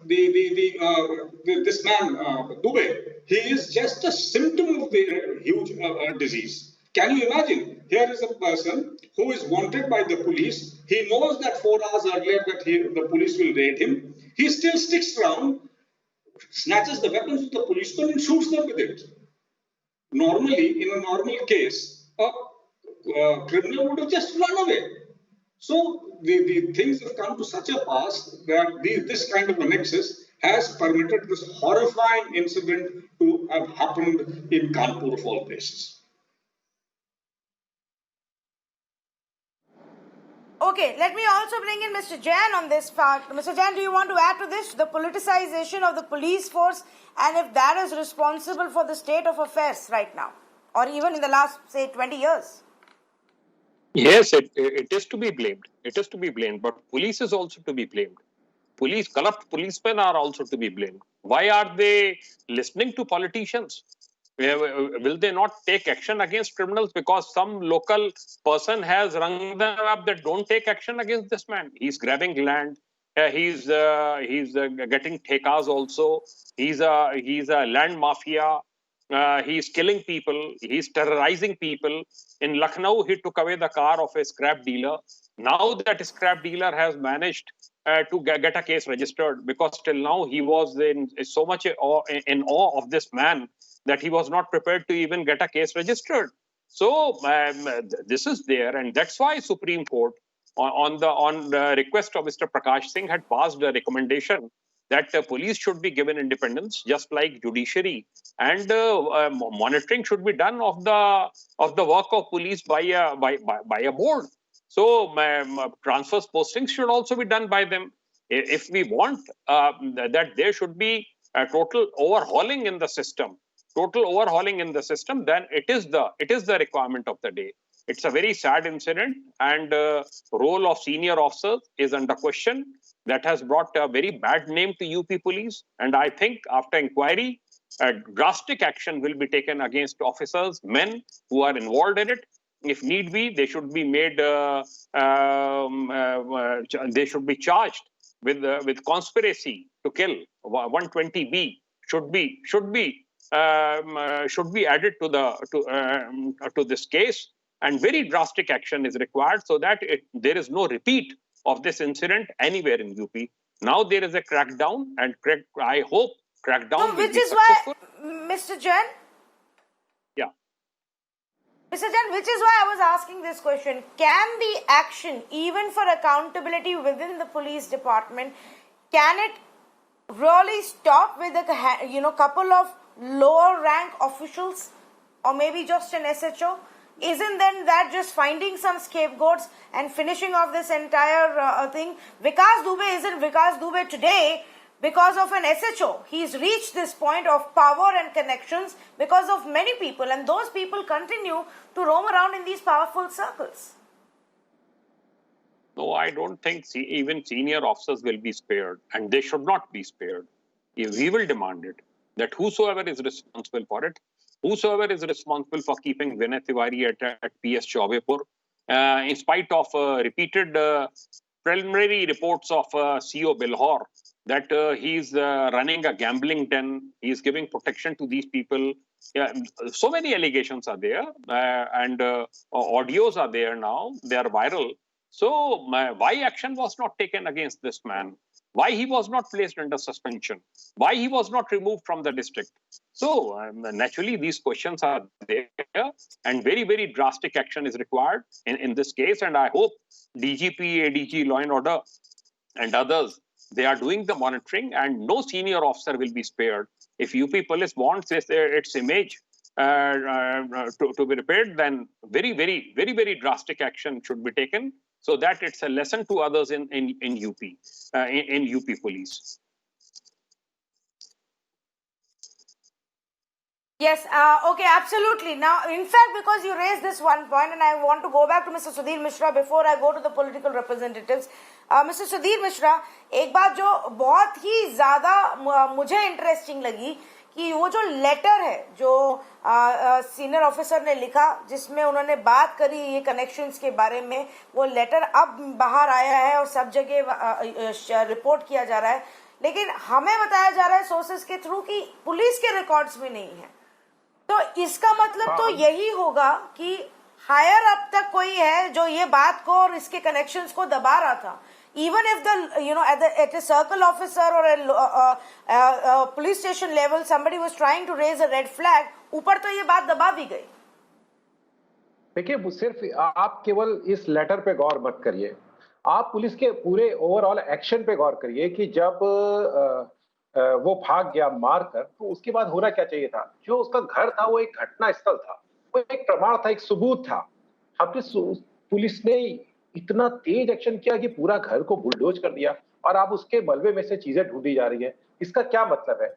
this man, Dubey, he is just a symptom of the huge disease. Can you imagine? Here is a person who is wanted by the police. He knows that 4 hours earlier that the police will raid him. He still sticks around, snatches the weapons of the policeman and shoots them with it. Normally, in a normal case, a criminal would have just run away. So the things have come to such a pass that this kind of a nexus has permitted this horrifying incident to have happened in Kanpur of all places. Okay, let me also bring in Mr. Jain on this part. Mr. Jain, do you want to add to this, the politicization of the police force, and if that is responsible for the state of affairs right now, or even in the last, say, 20 years? Yes, it is to be blamed. It is to be blamed, but police is also to be blamed. Corrupt policemen are also to be blamed. Why are they listening to politicians? Will they not take action against criminals because some local person has rung them up that don't take action against this man? He's grabbing land. He's getting thekas also. He's a land mafia. He's killing people. He's terrorizing people. In Lucknow, he took away the car of a scrap dealer. Now that scrap dealer has managed to get a case registered, because till now he was in so much in awe of this man that he was not prepared to even get a case registered. So this is there, and that's why Supreme Court, on the request of Mr. Prakash Singh, had passed a recommendation that police should be given independence, just like judiciary, and monitoring should be done of the work of police by a board. So transfers, postings should also be done by them. If we want that there should be a total overhauling in the system, then it is the requirement of the day. It's a very sad incident, and role of senior officers is under question. That has brought a very bad name to UP police, and I think after inquiry, drastic action will be taken against officers, men who are involved in it. If need be, they should be made. They should be charged with conspiracy to kill. 120B should be added to this case, and very drastic action is required so that there is no repeat of this incident anywhere in UP. Now there is a crackdown, and I hope crackdown will be successful. Mr. Jain? Yeah. Mr. Jain, which is why I was asking this question. Can the action, even for accountability within the police department, can it really stop with a couple of lower rank officials, or maybe just an SHO? Isn't then that just finding some scapegoats and finishing off this entire thing? Vikas Dubey isn't Vikas Dubey today because of an SHO. He's reached this point of power and connections because of many people, and those people continue to roam around in these powerful circles. No, I don't think even senior officers will be spared, and they should not be spared. We will demand it, that whosoever is responsible for it, whosoever is responsible for keeping Vinay Tiwari at PS Chaubepur, in spite of repeated preliminary reports of CO Bilhor, that he's running a gambling den, he's giving protection to these people. So many allegations are there, and audios are there now, they are viral. So why action was not taken against this man? Why he was not placed under suspension? Why he was not removed from the district? So naturally, these questions are there, and very, very drastic action is required in this case. And I hope DGP, ADG, Law and Order, and others, they are doing the monitoring, and no senior officer will be spared. If UP Police wants its image to be repaired, then very, very, very, very drastic action should be taken, so that it's a lesson to others in UP Police. Yes, okay, absolutely. Now, in fact, because you raised this one point, and I want to go back to Mr. Sudhir Mishra before I go to the political representatives. Mr. Sudhir Mishra, एक बात जो बहुत ही ज़्यादा मुझे interesting लगी कि वो जो लेटर है जो सीनियर ऑफिसर ने लिखा जिसमें उन्होंने बात करी ये कनेक्शंस के बारे में, वो लेटर अब बाहर आया है और सब जगह रिपोर्ट किया जा रहा है, लेकिन हमें बताया जा रहा है सोर्सेस के थ्रू कि पुलिस के रिकॉर्ड्स में नहीं है। तो इसका मतलब तो यही होगा कि हायर अप तक कोई है जो ये बात को और इसके कनेक्शंस को दबा रहा था। Even if at a circle officer or a police station level somebody was trying to raise a red flag, ऊपर तो ये बात दबा दी गई। देखिए, सिर्फ आप केवल इस लेटर पे गौर मत करिए, आप पुलिस के पूरे ओवरऑल एक्शन पे गौर करिए कि जब वो भाग गया मारकर, तो उसके बाद होना क्या चाहिए था। जो उसका घर था वो एक घटना स्थल था, वो एक प्रमाण था, एक सबूत था। पुलिस ने इतना तेज एक्शन किया कि पूरा घर को बुलडोज कर दिया और अब उसके मलबे में से चीजें ढूंढी जा रही है। इसका क्या मतलब है?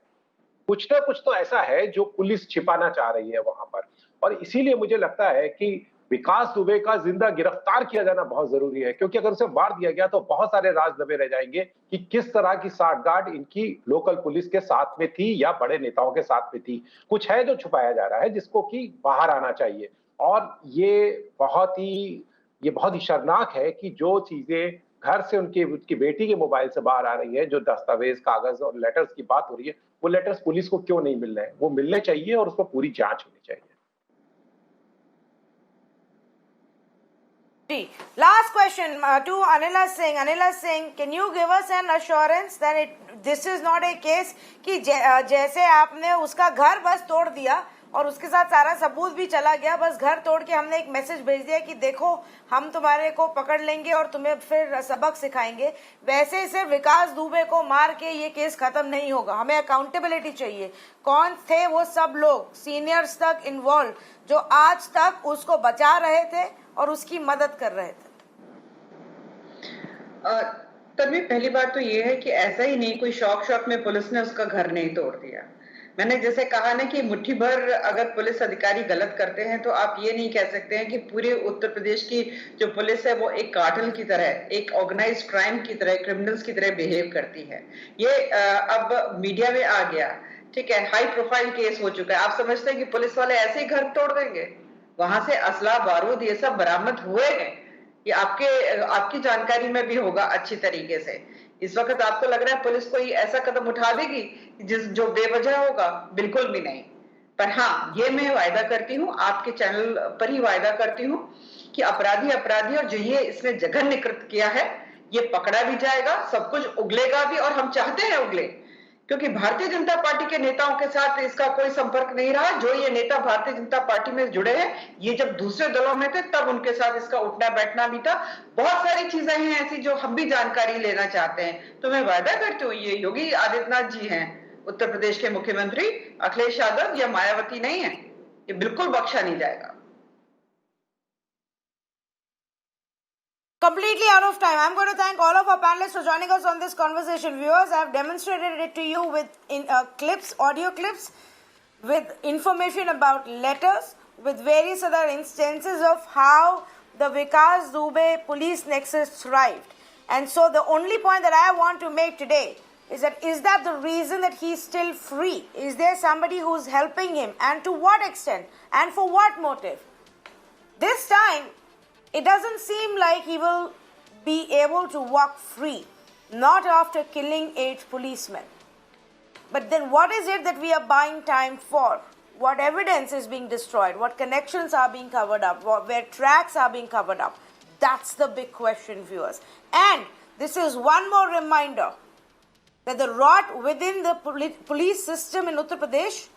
कुछ ना कुछ तो ऐसा है जो पुलिस छिपाना चाह रही है वहां पर, और इसीलिए मुझे लगता है कि विकास दुबे का जिंदा गिरफ्तार किया जाना बहुत जरूरी है, क्योंकि अगर उसे मार दिया गया तो बहुत सारे राज दबे रह जाएंगे कि किस तरह की साठगांठ इनकी लोकल पुलिस के साथ में थी या बड़े नेताओं के साथ में थी। कुछ है जो छुपाया जा रहा है जिसको कि बाहर आना चाहिए, और ये बहुत ही शर्मनाक है कि जो चीजें घर से उनकी बेटी के मोबाइल से बाहर आ रही है, जो दस्तावेज, कागज और लेटर्स की बात हो रही है, वो लेटर्स पुलिस को क्यों नहीं मिल रहे हैं? वो मिलने चाहिए और उसको पूरी जांच होनी चाहिए। Last question to Anila Singh. Anila Singh, can you give us an assurance that this is not a case कि जैसे आपने उसका घर बस तोड़ दिया और उसके साथ सारा सबूत भी चला गया, बस घर तोड़ के हमने एक मैसेज भेज दिया कि देखो हम तुम्हारे को पकड़ लेंगे और तुम्हें फिर सबक सिखाएंगे, वैसे सिर्फ विकास दुबे को मार के ये केस खत्म नहीं होगा। हमें अकाउंटेबिलिटी चाहिए। कौन थे वो सब लोग सीनियर्स तक इन्वॉल्व जो आज तक उसको बचा रहे थे और उसकी मदद कर रहे थे? तभी पहली बात तो ये है कि ऐसा ही नहीं कोई शौक में पुलिस ने उसका घर नहीं तोड़ दिया। मैंने जैसे कहा ना कि मुट्ठी भर अगर पुलिस अधिकारी गलत करते हैं तो आप ये नहीं कह सकते हैं कि पूरे उत्तर प्रदेश की जो पुलिस है वो एक कार्टेल की तरह, एक ऑर्गेनाइज्ड क्राइम की तरह, क्रिमिनल्स की तरह बिहेव करती है। ये अब मीडिया में आ गया, ठीक है, हाई प्रोफाइल केस हो चुका है। आप समझते हैं कि पुलिस वाले ऐसे ही घर तोड़ देंगे? वहां से असला, बारूद ये सब बरामद हुए हैं, ये आपकी जानकारी में भी होगा अच्छी तरीके से। इस वक्त आपको लग रहा है पुलिस कोई ऐसा कदम उठा देगी जो बेवजह होगा? बिल्कुल भी नहीं। पर हाँ, ये मैं वायदा करती हूँ, आपके चैनल पर ही वायदा करती हूँ कि अपराधी और जो ये इसने जघन्य कृत्य किया है ये पकड़ा भी जाएगा, सब कुछ उगलेगा भी, और हम चाहते हैं उगले, क्योंकि भारतीय जनता पार्टी के नेताओं के साथ इसका कोई संपर्क नहीं रहा। जो ये नेता भारतीय जनता पार्टी में जुड़े हैं, ये जब दूसरे दलों में थे तब उनके साथ इसका उठना बैठना भी था। बहुत सारी चीजें हैं ऐसी जो हम भी जानकारी लेना चाहते हैं। तो मैं वायदा करती हूँ, ये योगी आदित्यनाथ जी हैं उत्तर प्रदेश के मुख्यमंत्री, अखिलेश यादव या मायावती नहीं है, ये बिल्कुल बख्शा नहीं जाएगा। Completely out of time. I'm going to thank all of our panelists for joining us on this conversation. Viewers, I've demonstrated it to you with clips, audio clips, with information about letters, with various other instances of how the Vikas Dubey police nexus thrived. And so the only point that I want to make today is that the reason that he's still free? Is there somebody who's helping him? And to what extent? And for what motive? This time, it doesn't seem like he will be able to walk free, not after killing 8 policemen. But then what is it that we are buying time for? What evidence is being destroyed? What connections are being covered up? Where tracks are being covered up? That's the big question, viewers. And this is one more reminder that the rot within the police system in Uttar Pradesh,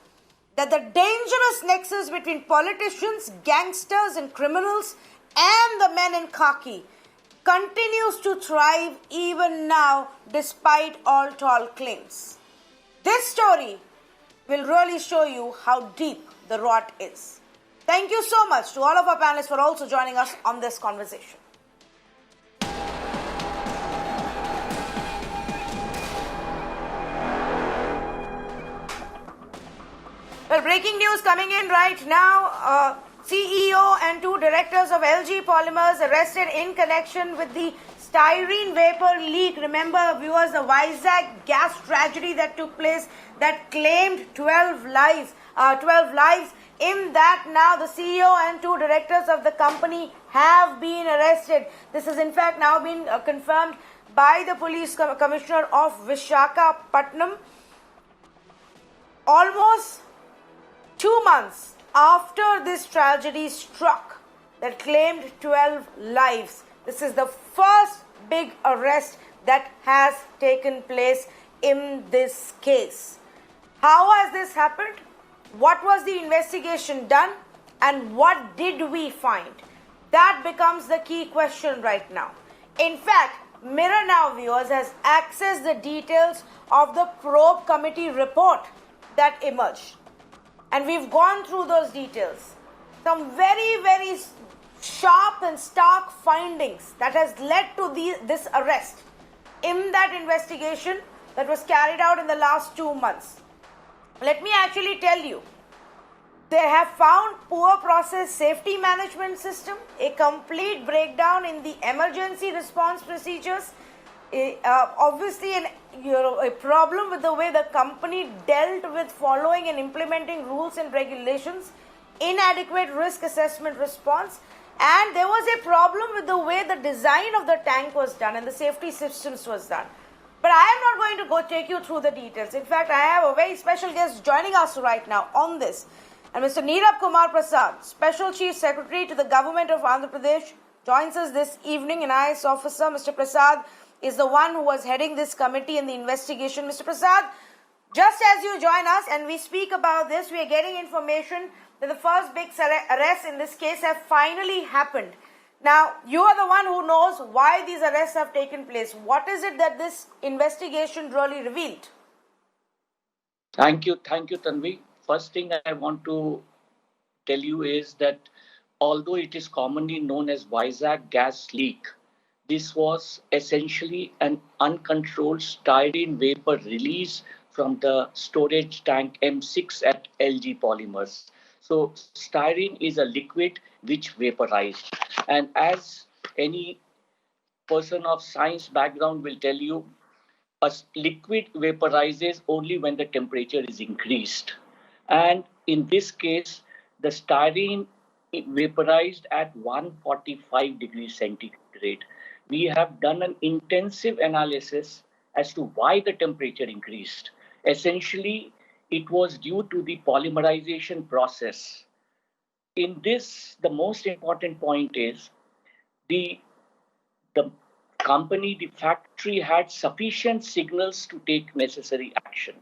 that the dangerous nexus between politicians, gangsters and criminals and the men in khaki continues to thrive even now despite all tall claims. This story will really show you how deep the rot is. Thank you so much to all of our panelists for also joining us on this conversation. Well, breaking news coming in right now. CEO and 2 directors of LG Polymers arrested in connection with the styrene vapor leak. Remember, viewers, the Vizag gas tragedy that took place that claimed 12 lives. In that, now the CEO and 2 directors of the company have been arrested. This has in fact now been confirmed by the police commissioner of Visakhapatnam. Almost 2 months after this tragedy struck that claimed 12 lives, this is the first big arrest that has taken place in this case. How has this happened? What was the investigation done? And what did we find? That becomes the key question right now. In fact, Mirror Now viewers has accessed the details of the probe committee report that emerged. And we've gone through those details. Some very, very sharp and stark findings that has led to this arrest in that investigation that was carried out in the last 2 months. Let me actually tell you, they have found poor process safety management system, a complete breakdown in the emergency response procedures, obviously a problem with the way the company dealt with following and implementing rules and regulations, inadequate risk assessment response, and there was a problem with the way the design of the tank was done and the safety systems was done. But I am not going to go take you through the details. In fact, I have a very special guest joining us right now on this. And Mr. Neerab Kumar Prasad, Special Chief Secretary to the Government of Andhra Pradesh, joins us this evening, an IAS officer. Mr. Prasad is the one who was heading this committee in the investigation. Mr. Prasad, just as you join us and we speak about this, we are getting information that the first big arrests in this case have finally happened. Now, you are the one who knows why these arrests have taken place. What is it that this investigation really revealed? Thank you, Tanvi. First thing I want to tell you is that although it is commonly known as Vizag gas leak, this was essentially an uncontrolled styrene vapor release from the storage tank M6 at LG Polymers. So styrene is a liquid which vaporized. And as any person of science background will tell you, a liquid vaporizes only when the temperature is increased. And in this case, the styrene vaporized at 145 degrees centigrade. We have done an intensive analysis as to why the temperature increased. Essentially, it was due to the polymerization process. In this, the most important point is the company, the factory had sufficient signals to take necessary action.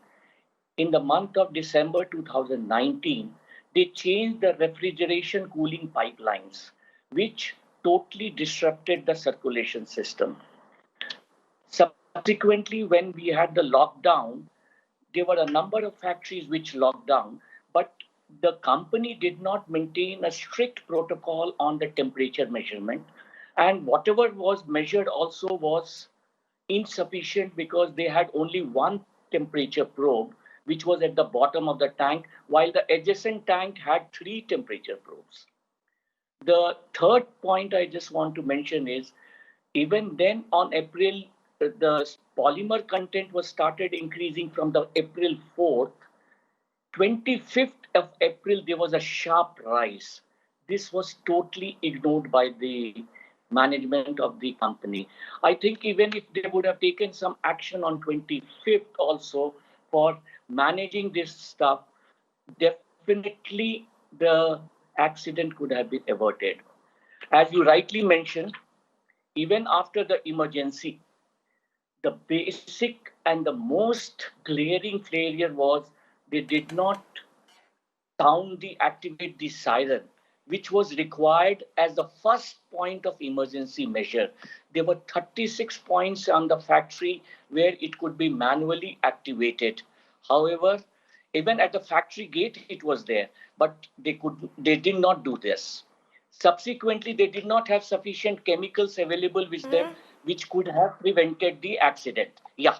In the month of December 2019, they changed the refrigeration cooling pipelines, which totally disrupted the circulation system. Subsequently, when we had the lockdown, there were a number of factories which locked down, but the company did not maintain a strict protocol on the temperature measurement. And whatever was measured also was insufficient because they had only one temperature probe, which was at the bottom of the tank, while the adjacent tank had 3 temperature probes. The third point I just want to mention is, even then on April, the polymer content was started increasing from the April 4th. 25th of April, there was a sharp rise. This was totally ignored by the management of the company. I think even if they would have taken some action on 25th also for managing this stuff, definitely the accident could have been averted. As you rightly mentioned, even after the emergency, the basic and the most glaring failure was they did not activate the siren, which was required as the first point of emergency measure. There were 36 points on the factory where it could be manually activated. However, even at the factory gate, it was there, but they did not do this. Subsequently, they did not have sufficient chemicals available with them, which could have prevented the accident. Yeah.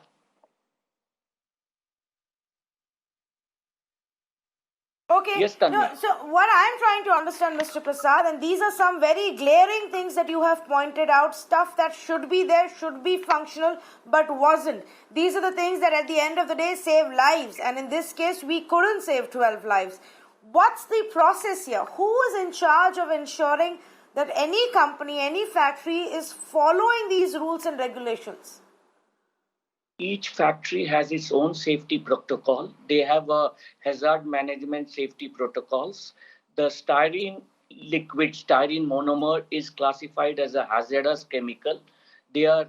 Okay. Yes, Tanvi. No, so what I'm trying to understand, Mr. Prasad, and these are some very glaring things that you have pointed out, stuff that should be there, should be functional, but wasn't. These are the things that at the end of the day save lives. And in this case, we couldn't save 12 lives. What's the process here? Who is in charge of ensuring that any company, any factory is following these rules and regulations? Each factory has its own safety protocol. They have a hazard management safety protocols. The styrene liquid, styrene monomer, is classified as a hazardous chemical. They are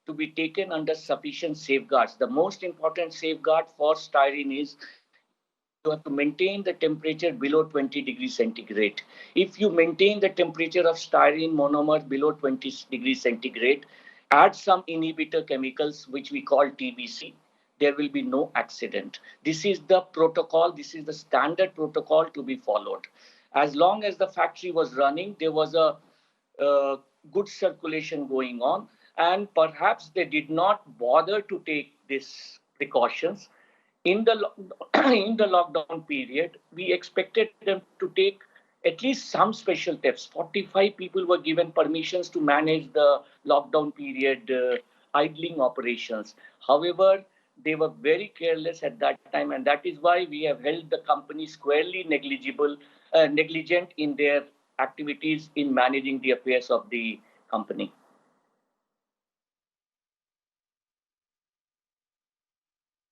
to be taken under sufficient safeguards. The most important safeguard for styrene is you have to maintain the temperature below 20 degrees centigrade. If you maintain the temperature of styrene monomer below 20 degrees centigrade, add some inhibitor chemicals, which we call TBC, there will be no accident. This is the protocol, this is the standard protocol to be followed. As long as the factory was running, there was a good circulation going on, and perhaps they did not bother to take these precautions. In the in the lockdown period, we expected them to take at least some special steps. 45 people were given permissions to manage the lockdown period idling operations. However, they were very careless at that time, and that is why we have held the company squarely negligent in their activities in managing the affairs of the company.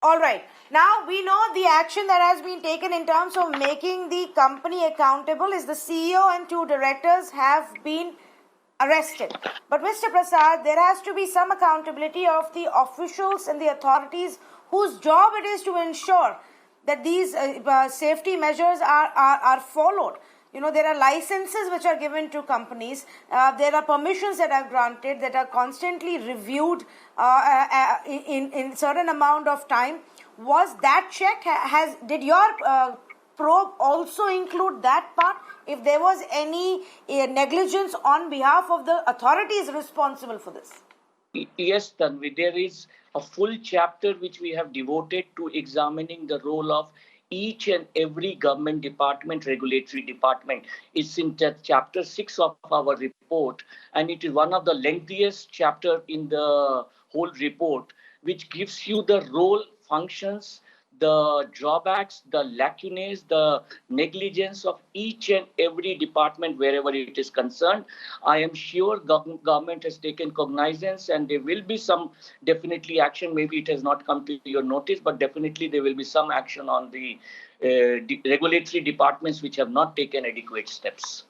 All right. Now we know the action that has been taken in terms of making the company accountable is the CEO and 2 directors have been arrested. But Mr. Prasad, there has to be some accountability of the officials and the authorities whose job it is to ensure that these safety measures are followed. You know, there are licenses which are given to companies. There are permissions that are granted that are constantly reviewed in certain amount of time. Was that checked? Did your probe also include that part? If there was any negligence on behalf of the authorities responsible for this? Yes, Tanvi, there is a full chapter which we have devoted to examining the role of each and every government department, regulatory department. It's in chapter 6 of our report, and it is one of the lengthiest chapter in the whole report, which gives you the role, functions, the drawbacks, the lacunae, the negligence of each and every department wherever it is concerned. I am sure government has taken cognizance, and there will be some definitely action. Maybe it has not come to your notice, but definitely there will be some action on the regulatory departments which have not taken adequate steps.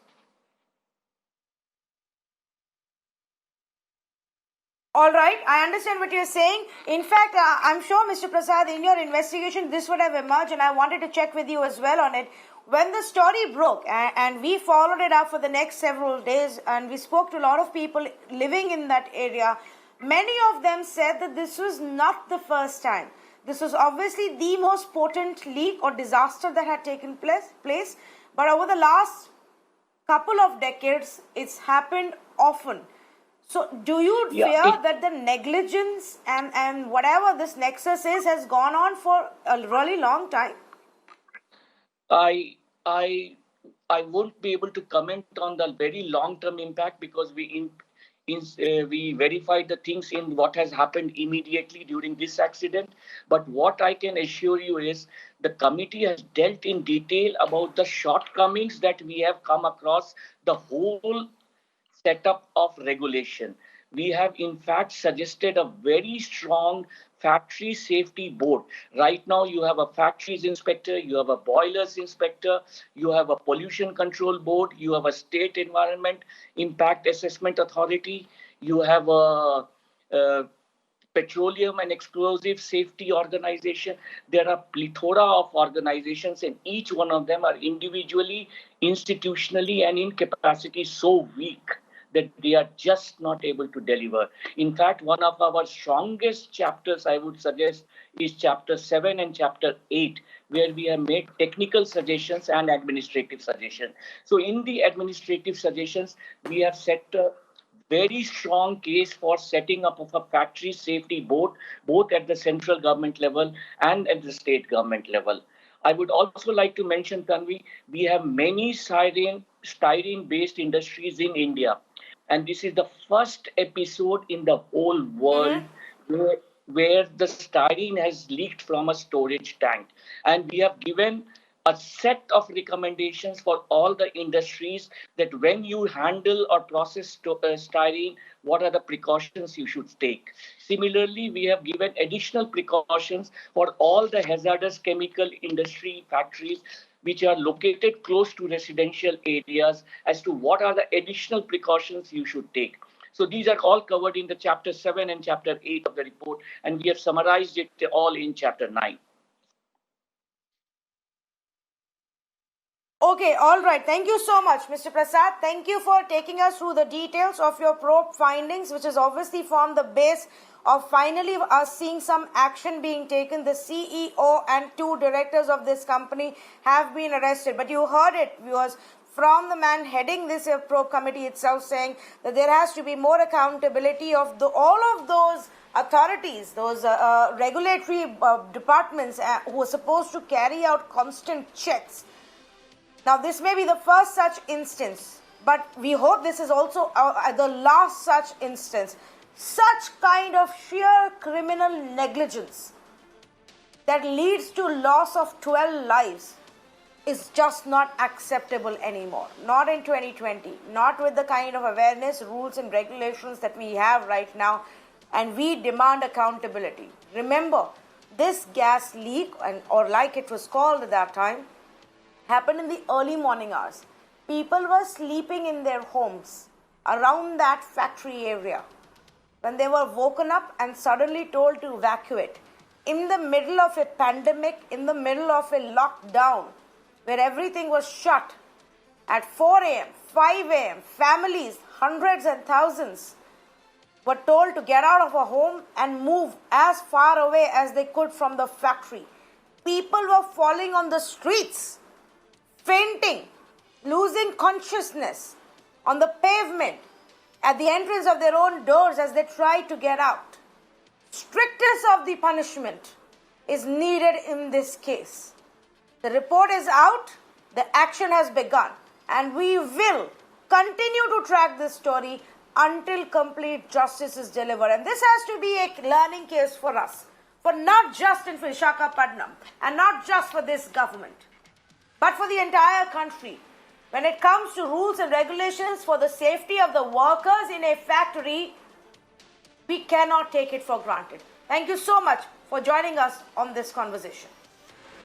All right, I understand what you're saying. In fact, I'm sure, Mr. Prasad, in your investigation, this would have emerged, and I wanted to check with you as well on it. When the story broke, and we followed it up for the next several days, and we spoke to a lot of people living in that area, many of them said that this was not the first time. This was obviously the most potent leak or disaster that had taken place. But over the last couple of decades, it's happened often. So do you fear that the negligence and whatever this nexus is has gone on for a really long time? I won't be able to comment on the very long-term impact because we verified the things in what has happened immediately during this accident. But what I can assure you is the committee has dealt in detail about the shortcomings that we have come across the whole setup of regulation. We have in fact suggested a very strong factory safety board. Right now you have a factories inspector, you have a boilers inspector, you have a pollution control board, you have a state environment impact assessment authority, you have a petroleum and explosive safety organization. There are plethora of organizations, and each one of them are individually, institutionally, and in capacity so weak that they are just not able to deliver. In fact, one of our strongest chapters, I would suggest, is chapter 7 and chapter 8, where we have made technical suggestions and administrative suggestions. So in the administrative suggestions, we have set a very strong case for setting up of a factory safety board, both at the central government level and at the state government level. I would also like to mention, Tanvi, we have many styrene-based industries in India. And this is the first episode in the whole world where the styrene has leaked from a storage tank. And we have given a set of recommendations for all the industries that when you handle or process styrene, what are the precautions you should take. Similarly, we have given additional precautions for all the hazardous chemical industry factories which are located close to residential areas as to what are the additional precautions you should take. So these are all covered in the chapter 7 and chapter 8 of the report, and we have summarized it all in chapter 9. Okay, all right. Thank you so much, Mr. Prasad. Thank you for taking us through the details of your probe findings, which has obviously formed the base of finally us seeing some action being taken. The CEO and 2 directors of this company have been arrested. But you heard it, viewers, from the man heading this probe committee itself, saying that there has to be more accountability of all of those authorities, those regulatory departments who are supposed to carry out constant checks. Now, this may be the first such instance, but we hope this is also the last such instance. Such kind of sheer criminal negligence that leads to loss of 12 lives is just not acceptable anymore. Not in 2020, not with the kind of awareness, rules and regulations that we have right now, and we demand accountability. Remember, this gas leak, or like it was called at that time, happened in the early morning hours. People were sleeping in their homes around that factory area when they were woken up and suddenly told to evacuate. In the middle of a pandemic, in the middle of a lockdown, where everything was shut, at 4 a.m., 5 a.m., families, hundreds and thousands, were told to get out of a home and move as far away as they could from the factory. People were falling on the streets, fainting, losing consciousness on the pavement at the entrance of their own doors as they tried to get out. Strictness of the punishment is needed in this case. The report is out, the action has begun, and we will continue to track this story until complete justice is delivered. And this has to be a learning case for us, for not just in Visakhapatnam and not just for this government, but for the entire country. When it comes to rules and regulations for the safety of the workers in a factory, we cannot take it for granted. Thank you so much for joining us on this conversation.